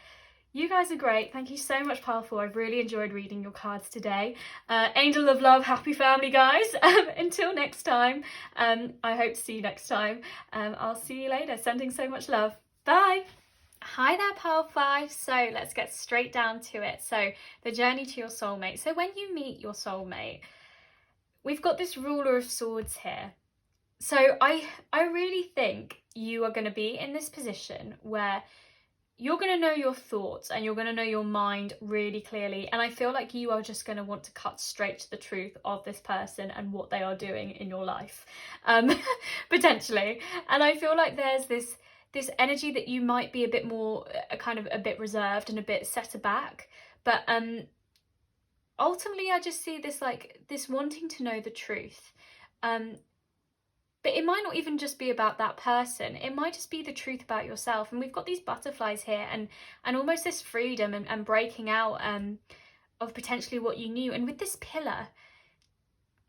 you guys are great. Thank you so much, Pile 4. I've really enjoyed reading your cards today. Angel of Love, Happy Family, guys. Until next time, I hope to see you next time. I'll see you later. Sending so much love. Bye. Hi there, Pile 5. So let's get straight down to it. So the journey to your soulmate. So when you meet your soulmate, we've got this Ruler of Swords here. So I really think you are going to be in this position where you're going to know your thoughts and you're going to know your mind really clearly. And I feel like you are just going to want to cut straight to the truth of this person and what they are doing in your life, potentially. And I feel like there's this this energy that you might be a bit more kind of a bit reserved and a bit set aback, but ultimately I just see this like this wanting to know the truth. But it might not even just be about that person. It might just be the truth about yourself. And we've got these butterflies here, and almost this freedom and breaking out of potentially what you knew. And with this pillar,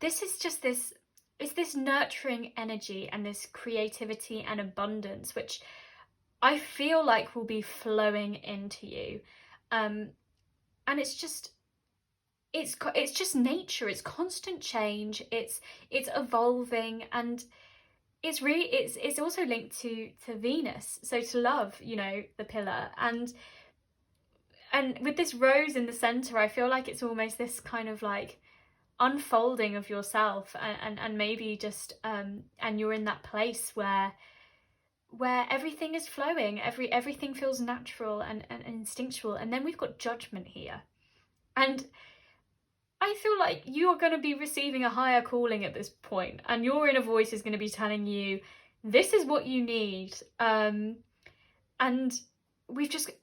this is just this, it's this nurturing energy and this creativity and abundance, which I feel like will be flowing into you. And it's just nature. It's constant change. It's evolving, and it's really it's also linked to Venus, so to love, you know, the pillar, and with this rose in the center, I feel like it's almost this kind of like unfolding of yourself, and maybe just and you're in that place where everything is flowing, everything feels natural and instinctual. And then we've got judgment here, and I feel like you're going to be receiving a higher calling at this point, and your inner voice is going to be telling you this is what you need. And we've just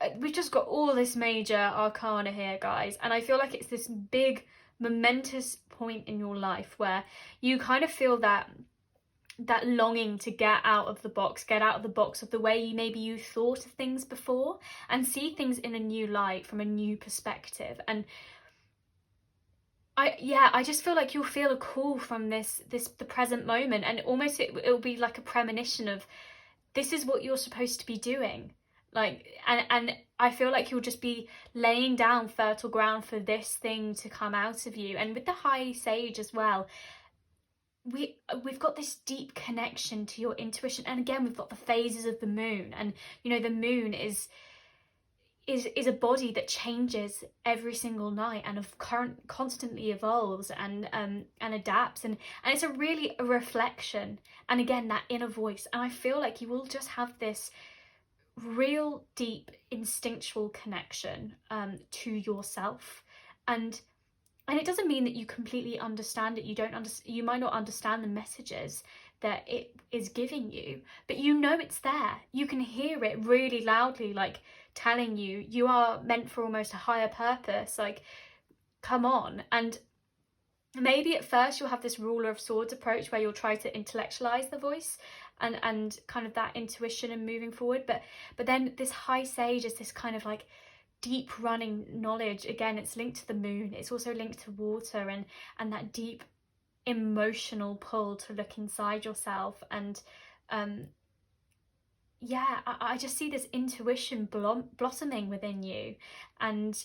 got all this major arcana here, guys, and I feel like it's this big momentous point in your life where you kind of feel that longing to get out of the box of the way maybe you thought of things before, and see things in a new light, from a new perspective. And I just feel like you'll feel a call from the present moment, and almost it'll be like a premonition of this is what you're supposed to be doing. Like, and I feel like you'll just be laying down fertile ground for this thing to come out of you. And with the high sage as well, we've got this deep connection to your intuition. And again, we've got the phases of the moon, and you know, the moon is a body that changes every single night and constantly evolves and adapts, and it's really a reflection, and again, that inner voice. And I feel like you will just have this real deep instinctual connection to yourself, and it doesn't mean that you completely understand it. You might not understand the messages that it is giving you, but you know it's there. You can hear it really loudly, like telling you you are meant for almost a higher purpose, like come on. And maybe at first you'll have this ruler of swords approach where you'll try to intellectualize the voice and kind of that intuition and moving forward, but then this high sage is this kind of like deep running knowledge. Again, it's linked to the moon, it's also linked to water, and that deep emotional pull to look inside yourself. And I just see this intuition blossoming within you and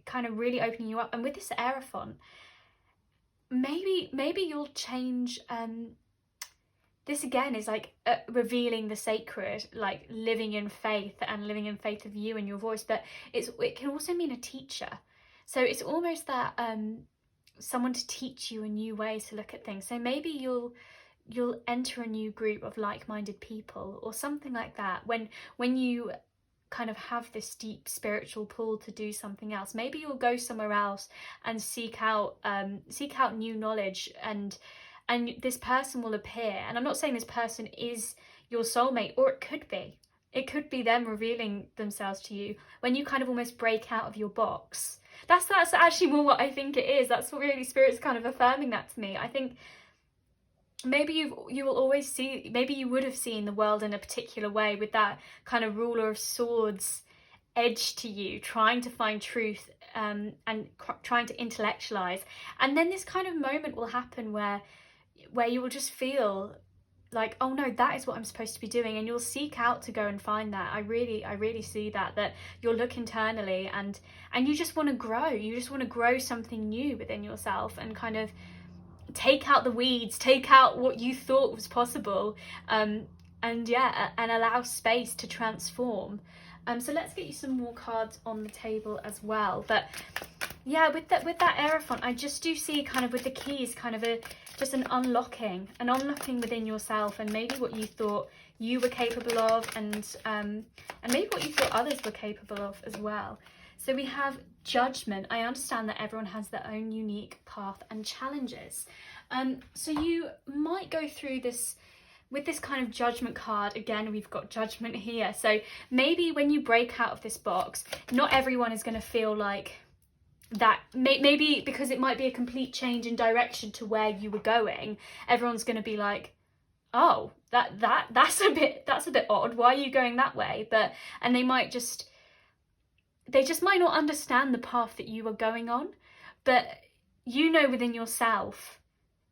kind of really opening you up. And with this Aerophant, maybe you'll change. This again is like revealing the sacred, like living in faith of you and your voice, but it can also mean a teacher. So it's almost that someone to teach you a new way to look at things. So maybe you'll enter a new group of like-minded people or something like that. When you kind of have this deep spiritual pull to do something else, maybe you'll go somewhere else and seek out new knowledge, and this person will appear. And I'm not saying this person is your soulmate, or it could be them revealing themselves to you when you kind of almost break out of your box. That's actually more what I think it is. That's what really Spirit's kind of affirming that to me. I think maybe you will always see, maybe you would have seen the world in a particular way, with that kind of ruler of swords edge to you, trying to find truth and trying to intellectualize. And then this kind of moment will happen where you will just feel like, oh no, that is what I'm supposed to be doing, and you'll seek out to go and find that. I really see that you'll look internally and you just want to grow. You just want to grow something new within yourself and kind of take out the weeds, take out what you thought was possible, and allow space to transform. So let's get you some more cards on the table as well. But yeah, with that Aerophant, I just do see kind of with the keys, kind of just an unlocking within yourself, and maybe what you thought you were capable of, and maybe what you thought others were capable of as well. So we have Judgment. I understand that everyone has their own unique path and challenges. So you might go through this with this kind of judgment card, again, we've got judgment here. So maybe when you break out of this box, not everyone is going to feel like that. Maybe because it might be a complete change in direction to where you were going, everyone's going to be like, oh, that's a bit odd. Why are you going that way? And they just might not understand the path that you are going on, but you know within yourself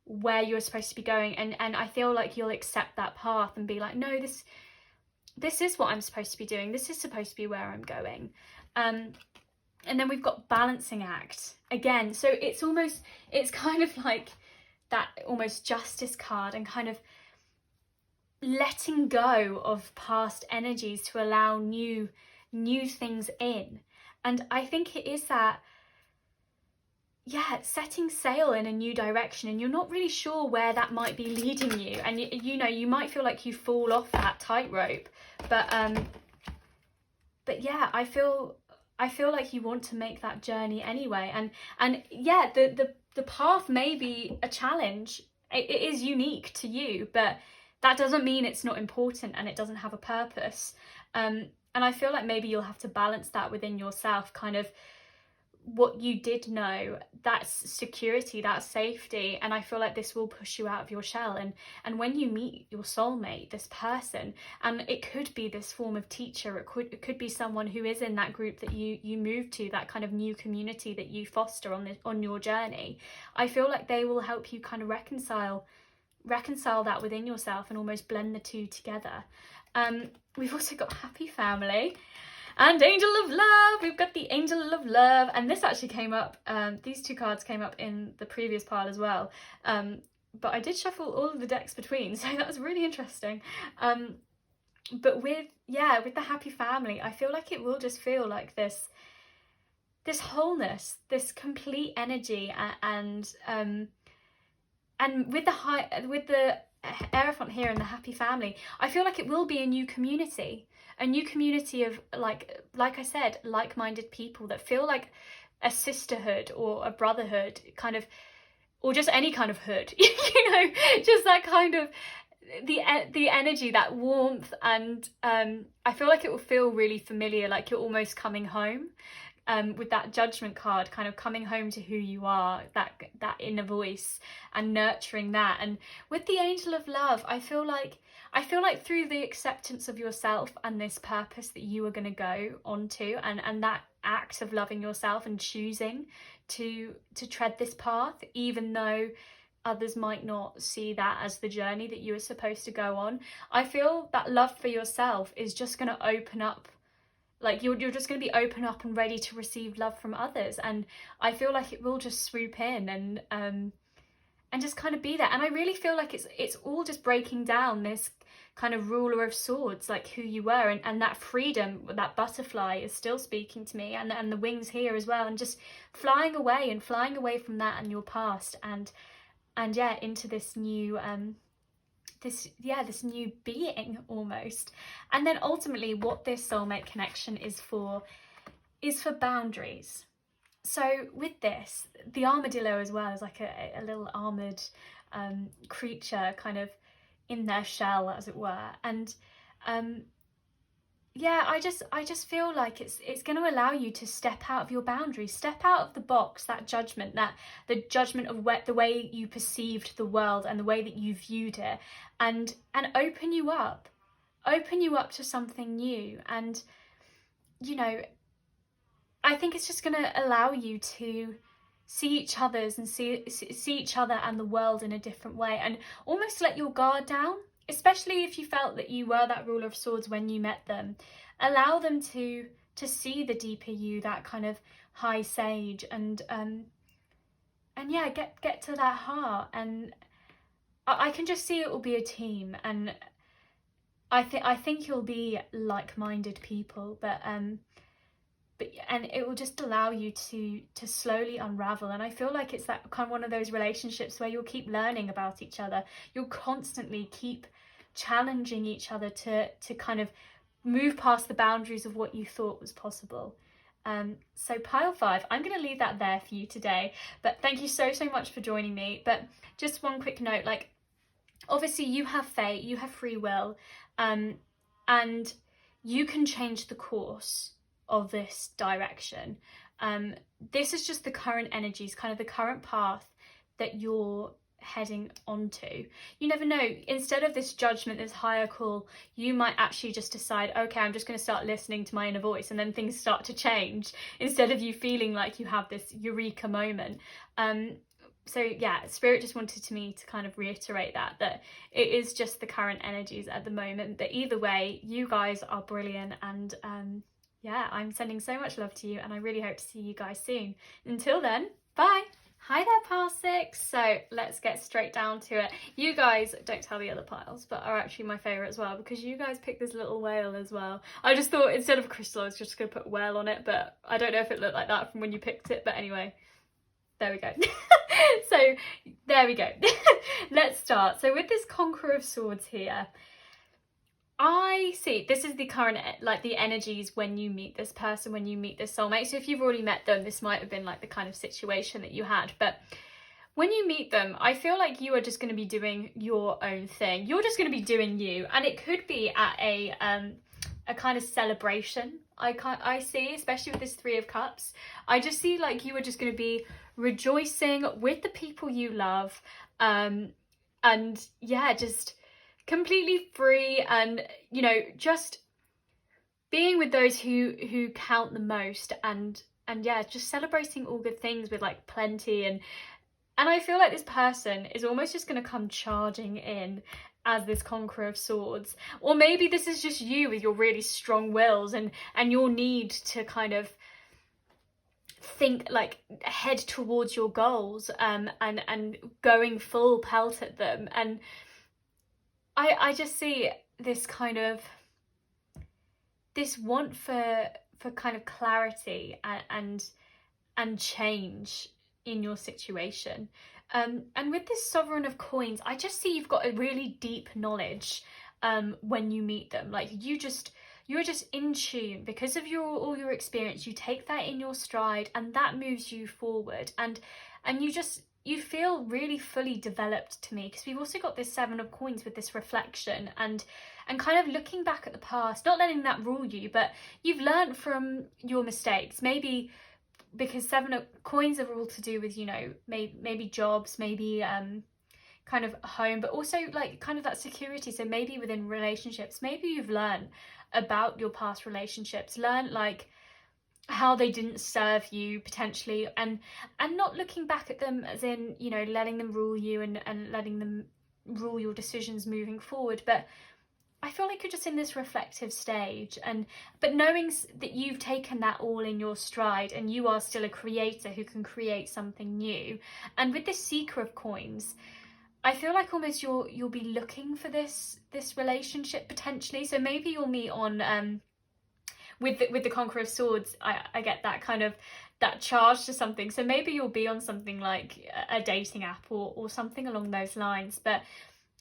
where you're supposed to be going, and I feel like you'll accept that path and be like, no, this is what I'm supposed to be doing. This is supposed to be where I'm going. And then we've got balancing act again. So it's kind of like that almost justice card, and kind of letting go of past energies to allow new things in. And I think it is that, setting sail in a new direction, and you're not really sure where that might be leading you, and you might feel like you fall off that tightrope, but yeah, I feel like you want to make that journey anyway, and yeah, the path may be a challenge. It is unique to you, but that doesn't mean it's not important and it doesn't have a purpose. And I feel like maybe you'll have to balance that within yourself, kind of what you did know, that's security, that's safety. And I feel like this will push you out of your shell, and when you meet your soulmate, this person, and it could be this form of teacher, it could be someone who is in that group that you move to, that kind of new community that you foster on your journey, I feel like they will help you kind of reconcile that within yourself and almost blend the two together. We've also got happy family and angel of love. We've got the angel of love, and this actually came up, these two cards came up in the previous pile as well, but I did shuffle all of the decks between, so that was really interesting. But with the happy family, I feel like it will just feel like this wholeness, this complete energy, and with the Hierophant here and the happy family, I feel like it will be a new community of, like I said, like-minded people that feel like a sisterhood or a brotherhood, kind of, or just any kind of hood, just that kind of the energy, that warmth, and I feel like it will feel really familiar, like you're almost coming home. With that judgment card, kind of coming home to who you are, that inner voice, and nurturing that. And with the angel of love, I feel like through the acceptance of yourself and this purpose that you are going to go onto, and that act of loving yourself and choosing to tread this path, even though others might not see that as the journey that you are supposed to go on, I feel that love for yourself is just going to open up. Like you're just going to be open up and ready to receive love from others, and I feel like it will just swoop in and just kind of be there. And I really feel like it's all just breaking down this kind of ruler of swords, like who you were, and that freedom, that butterfly is still speaking to me, and the wings here as well, and just flying away from that and your past, and into this new this new being almost. And then ultimately what this soulmate connection is for boundaries. So with this, the armadillo as well is like a little armored creature, kind of in their shell, as it were. And I just feel like it's going to allow you to step out of your boundaries, step out of the box, that judgment, the judgment of the way you perceived the world and the way that you viewed it, and open you up to something new. And I think it's just going to allow you to see each other's and see each other and the world in a different way, and almost let your guard down. Especially if you felt that you were that ruler of swords when you met them, allow them to see the deeper you, that kind of high sage, and get to that heart. And I can just see it will be a team, and I think you'll be like-minded people, but it will just allow you to slowly unravel. And I feel like it's that kind of one of those relationships where you'll keep learning about each other. You'll constantly keep challenging each other to kind of move past the boundaries of what you thought was possible. So pile 5, I'm going to leave that there for you today, but thank you so much for joining me. But just one quick note, like, obviously you have fate, you have free will, and you can change the course of this direction. This is just the current energies, kind of the current path that you're heading onto. You never know, instead of this judgment, this higher call, you might actually just decide, okay, I'm just going to start listening to my inner voice, and then things start to change, instead of you feeling like you have this eureka moment. So yeah, Spirit just wanted me to kind of reiterate that it is just the current energies at the moment, but either way, you guys are brilliant, and yeah, I'm sending so much love to you, and I really hope to see you guys soon. Until then, bye! Hi there, pile 6. So let's get straight down to it. You guys, don't tell the other piles, but are actually my favourite as well, because you guys picked this little whale as well. I just thought instead of a crystal, I was just going to put whale on it, but I don't know if it looked like that from when you picked it, but anyway. There we go. So there we go. Let's start. So with this Conqueror of Swords here, I see this is the current, like, the energies when you meet this person, when you meet this soulmate. So if you've already met them, this might have been like the kind of situation that you had, but when you meet them, I feel like you are just going to be doing your own thing. You're just going to be doing you, and it could be at a kind of celebration. I see, especially with this 3 of Cups, I just see like you are just going to be rejoicing with the people you love, and yeah, just completely free, and you know, just being with those who count the most, and yeah, just celebrating all good things with like plenty, and I feel like this person is almost just going to come charging in as this Conqueror of Swords. Or maybe this is just you with your really strong wills and your need to kind of think, like, head towards your goals, and going full pelt at them. And I just see this kind of, this want for kind of clarity and change in your situation. And with this Sovereign of Coins, I just see you've got a really deep knowledge when you meet them. Like, you're just in tune because of all your experience. You take that in your stride, and that moves you forward, and you feel really fully developed to me, because we've also got this 7 of Coins with this reflection and kind of looking back at the past, not letting that rule you, but you've learned from your mistakes. Maybe because 7 of Coins are all to do with, you know, maybe jobs, maybe kind of home, but also like kind of that security. So maybe within relationships, maybe you've learned about your past relationships, learned like how they didn't serve you potentially, and not looking back at them as in, you know, letting them rule you and letting them rule your decisions moving forward. But I feel like you're just in this reflective stage, but knowing that you've taken that all in your stride, and you are still a creator who can create something new. And with this Seeker of Coins, I feel like almost you'll be looking for this relationship potentially. So maybe you'll meet on with the Conqueror of Swords. I get that kind of that charge to something. So maybe you'll be on something like a dating app or something along those lines. But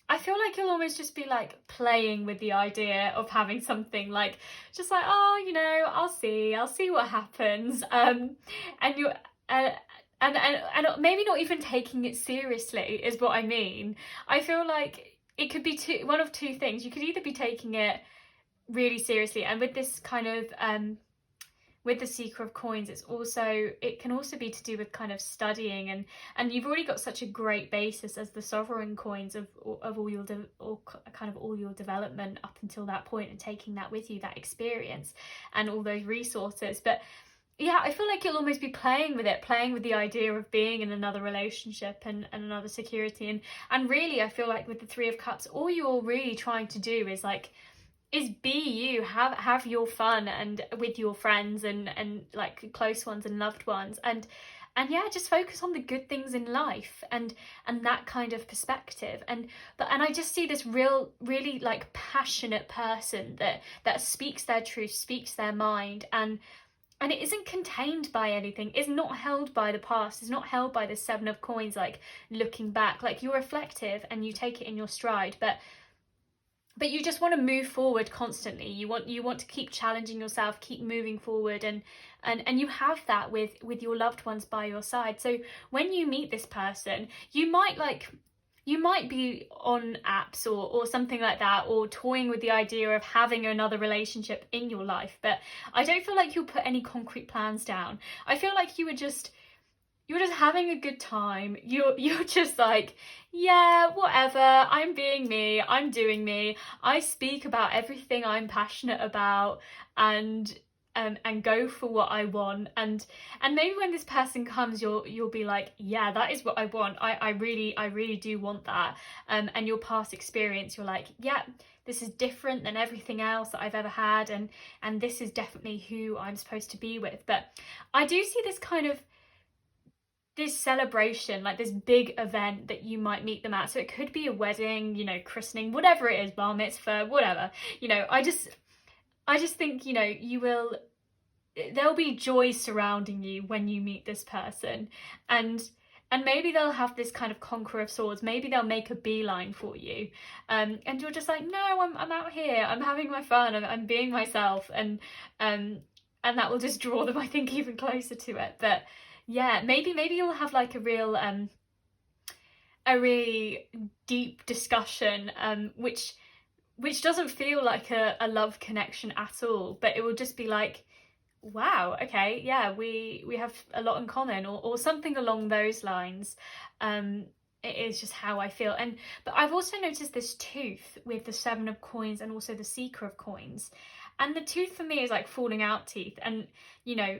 I feel like you'll almost just be like playing with the idea of having something, like just like, oh, you know, I'll see what happens. And you and maybe not even taking it seriously is what I mean. I feel like it could be one of two things. You could either be taking it really seriously, and with this kind of with the Seeker of Coins, it can also be to do with kind of studying, and you've already got such a great basis as the Sovereign Coins of all your all your development up until that point, and taking that with you, that experience and all those resources. But yeah, I feel like you'll almost be playing with the idea of being in another relationship and another security, and really I feel like with the 3 of Cups, all you're really trying to do is be you, have your fun and with your friends and like close ones and loved ones, and yeah, just focus on the good things in life and that kind of perspective. And I just see this really like passionate person that speaks their truth, speaks their mind, and it isn't contained by anything, is not held by the past, is not held by the 7 of Coins, like looking back. Like, you're reflective and you take it in your stride, but you just want to move forward constantly. You want to keep challenging yourself, keep moving forward, and you have that with your loved ones by your side. So when you meet this person, you might like you might be on apps or something like that, or toying with the idea of having another relationship in your life, but I don't feel like you'll put any concrete plans down. I feel like you're just having a good time. You're just like, yeah, whatever, I'm being me, I'm doing me, I speak about everything I'm passionate about, and go for what I want, and maybe when this person comes, you'll be like, yeah, that is what I want. I really do want that. And your past experience, you're like, yeah, this is different than everything else that I've ever had, and this is definitely who I'm supposed to be with. But I do see this kind of this celebration, like this big event that you might meet them at. So it could be a wedding, you know, christening, whatever it is, bar mitzvah, whatever. You know, I just think, you know, there'll be joy surrounding you when you meet this person, and maybe they'll have this kind of conqueror of swords. Maybe they'll make a beeline for you, and you're just like, no, I'm out here, I'm having my fun, I'm being myself, and that will just draw them, I think, even closer to it. But yeah, maybe you'll have like a really deep discussion, which doesn't feel like a love connection at all, but it will just be like, wow, okay, yeah, we have a lot in common, or something along those lines. It is just how I feel. But I've also noticed this tooth with the 7 of coins and also the Seeker of coins, and the tooth for me is like falling out teeth, and you know,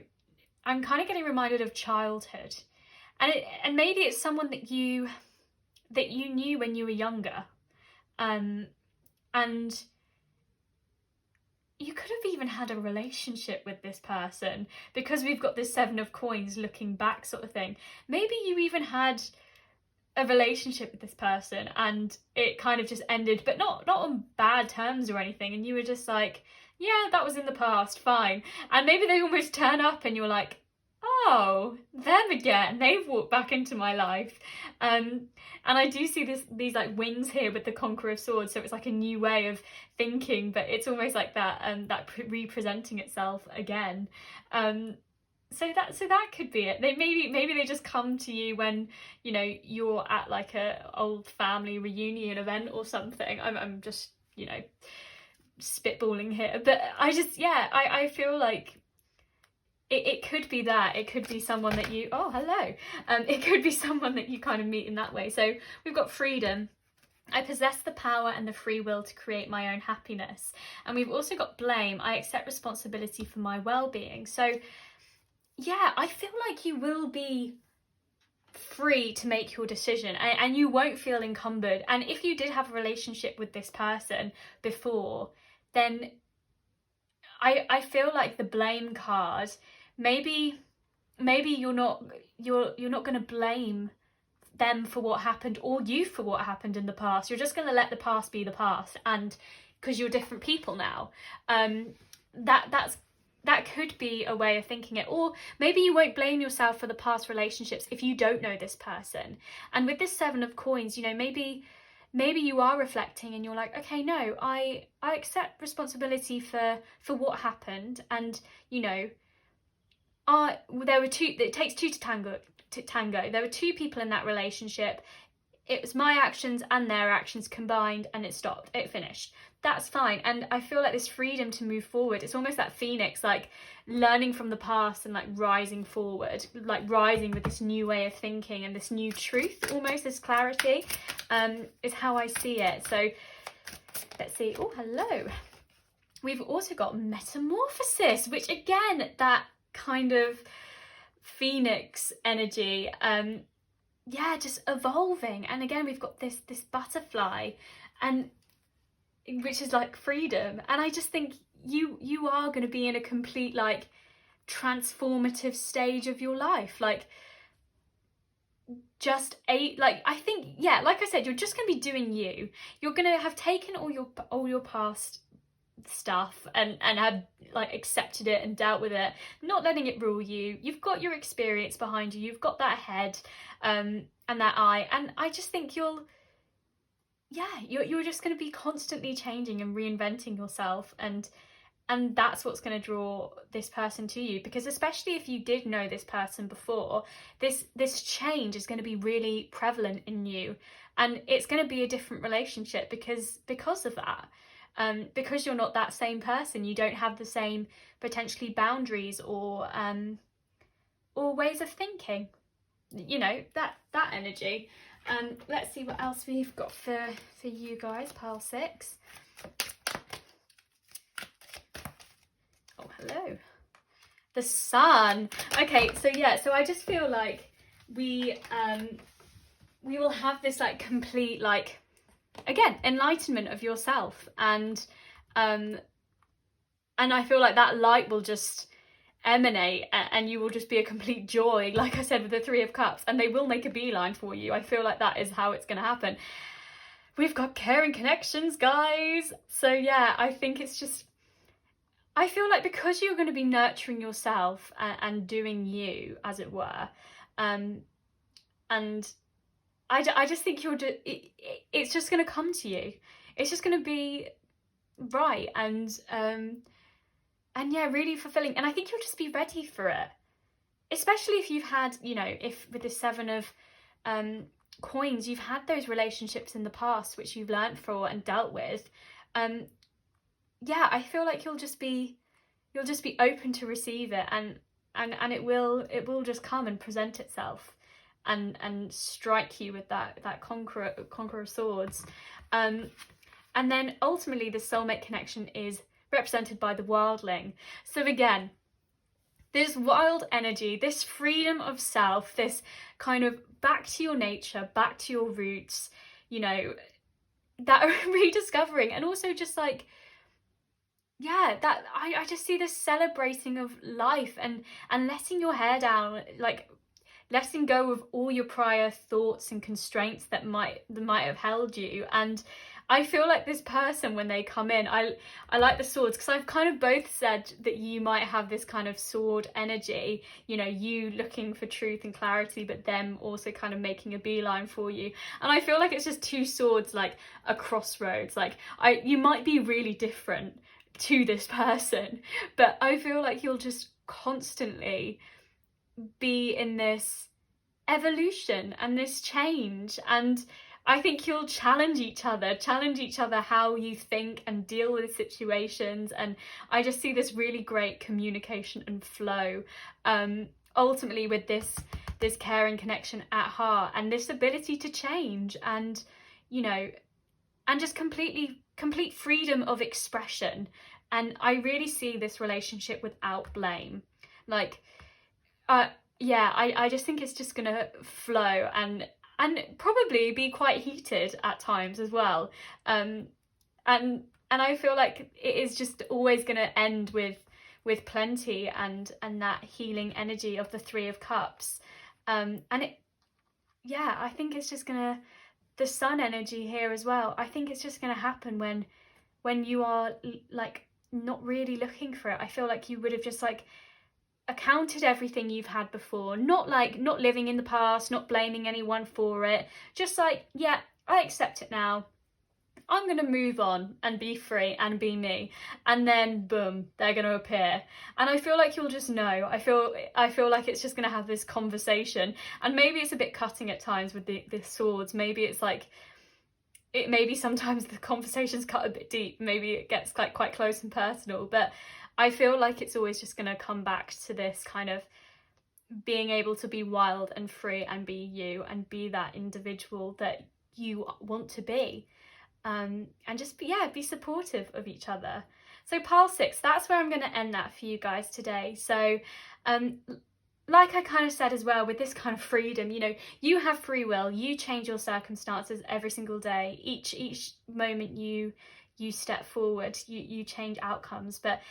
I'm kind of getting reminded of childhood, and maybe it's someone that you knew when you were younger, and you could have even had a relationship with this person, because we've got this 7 of coins looking back sort of thing. Maybe you even had a relationship with this person and it kind of just ended, but not on bad terms or anything, and you were just like, yeah, that was in the past, fine. And maybe they almost turn up and you're like, oh, them again, they've walked back into my life. And I do see these like wings here with the Conqueror of Swords, so it's like a new way of thinking, but it's almost like that representing itself again. So that could be it. Maybe they just come to you when, you know, you're at like a old family reunion event or something. I'm just, you know, spitballing here, but I feel like it could be that. It could be someone that you, oh, hello. It could be someone that you kind of meet in that way. So we've got freedom. I possess the power and the free will to create my own happiness. And we've also got blame. I accept responsibility for my well-being. So yeah, I feel like you will be free to make your decision, and you won't feel encumbered. And if you did have a relationship with this person before, then I feel like the blame card, maybe you're not going to blame them for what happened, or you for what happened in the past. You're just going to let the past be the past, and because you're different people now. That could be a way of thinking it. Or maybe you won't blame yourself for the past relationships if you don't know this person. And with this 7 of coins, you know, maybe you are reflecting and you're like, okay, no, I accept responsibility for what happened. And, you know, there were two, it takes two to tango. There were 2 people in that relationship. It was my actions and their actions combined, and it stopped, it finished. That's fine. And I feel like this freedom to move forward, it's almost that phoenix, like learning from the past and like rising forward, like rising with this new way of thinking and this new truth, almost this clarity, is how I see it. So let's see. Oh, hello. We've also got metamorphosis, which again, that kind of phoenix energy, yeah, just evolving. And again, we've got this butterfly, and which is like freedom. And I just think you are going to be in a complete like transformative stage of your life, like I think, yeah, like I said, you're just going to be doing you. You're going to have taken all your past stuff and have like accepted it and dealt with it, not letting it rule you. You've got your experience behind you, you've got that head and that eye, and I just think you're just going to be constantly changing and reinventing yourself, and And that's what's going to draw this person to you, because especially if you did know this person before, this change is going to be really prevalent in you, and it's going to be a different relationship because of that. Because you're not that same person, you don't have the same potentially boundaries or ways of thinking, you know, that energy. Let's see what else we've got for you guys, pile 6. Oh, hello. The sun. Okay, so yeah, so I just feel like we will have this like complete, like, again, enlightenment of yourself, and I feel like that light will just emanate, and you will just be a complete joy, like I said, with the 3 of Cups, and they will make a beeline for you. I feel like that is how it's going to happen. We've got caring connections, guys. So yeah, I think it's just, I feel like because you're going to be nurturing yourself and doing you, as it were, and I just think it's just going to come to you. It's just going to be right, and yeah, really fulfilling. And I think you'll just be ready for it, especially if you've had, you know, if with the 7 of coins, you've had those relationships in the past which you've learnt for and dealt with. Yeah, I feel like you'll just be open to receive it, and it will just come and present itself and strike you with that conqueror swords. And then ultimately the soulmate connection is represented by the wildling. So again, this wild energy, this freedom of self, this kind of back to your nature, back to your roots, you know, that rediscovering, and also just like, yeah, that I just see this celebrating of life and letting your hair down, like letting go of all your prior thoughts and constraints that might have held you. And I feel like this person, when they come in, I like the swords, because I've kind of both said that you might have this kind of sword energy, you know, you looking for truth and clarity, but them also kind of making a beeline for you. And I feel like it's just 2 swords, like a crossroads. Like you might be really different to this person, but I feel like you'll just constantly be in this evolution and this change, and I think you'll challenge each other how you think and deal with situations. And I just see this really great communication and flow, ultimately with this caring connection at heart, and this ability to change, and, you know, and just complete freedom of expression. And I really see this relationship without blame. Like, yeah, I just think it's just gonna flow and probably be quite heated at times as well. And I feel like it is just always gonna end with plenty and that healing energy of the 3 of Cups. And it, yeah, I think it's just gonna, the sun energy here as well, I think it's just going to happen when you are like not really looking for it. I feel like you would have just like accounted everything you've had before, not living in the past, not blaming anyone for it, just like, yeah, I accept it now, I'm going to move on and be free and be me. And then boom, they're going to appear. And I feel like you'll just know. I feel like it's just going to have this conversation. And maybe it's a bit cutting at times with the swords. Maybe it's like, maybe sometimes the conversations cut a bit deep. Maybe it gets quite close and personal. But I feel like it's always just going to come back to this kind of being able to be wild and free and be you and be that individual that you want to be. And just be supportive of each other. So pile 6, that's where I'm going to end that for you guys today. So like I kind of said as well, with this kind of freedom, you know, you have free will, you change your circumstances every single day. Each moment you step forward, you change outcomes. But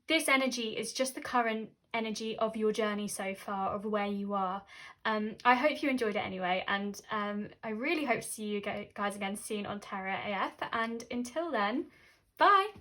this energy is just the current energy of your journey so far, of where you are. I hope you enjoyed it anyway, and I really hope to see you guys again soon on Tarot AF, and until then, bye!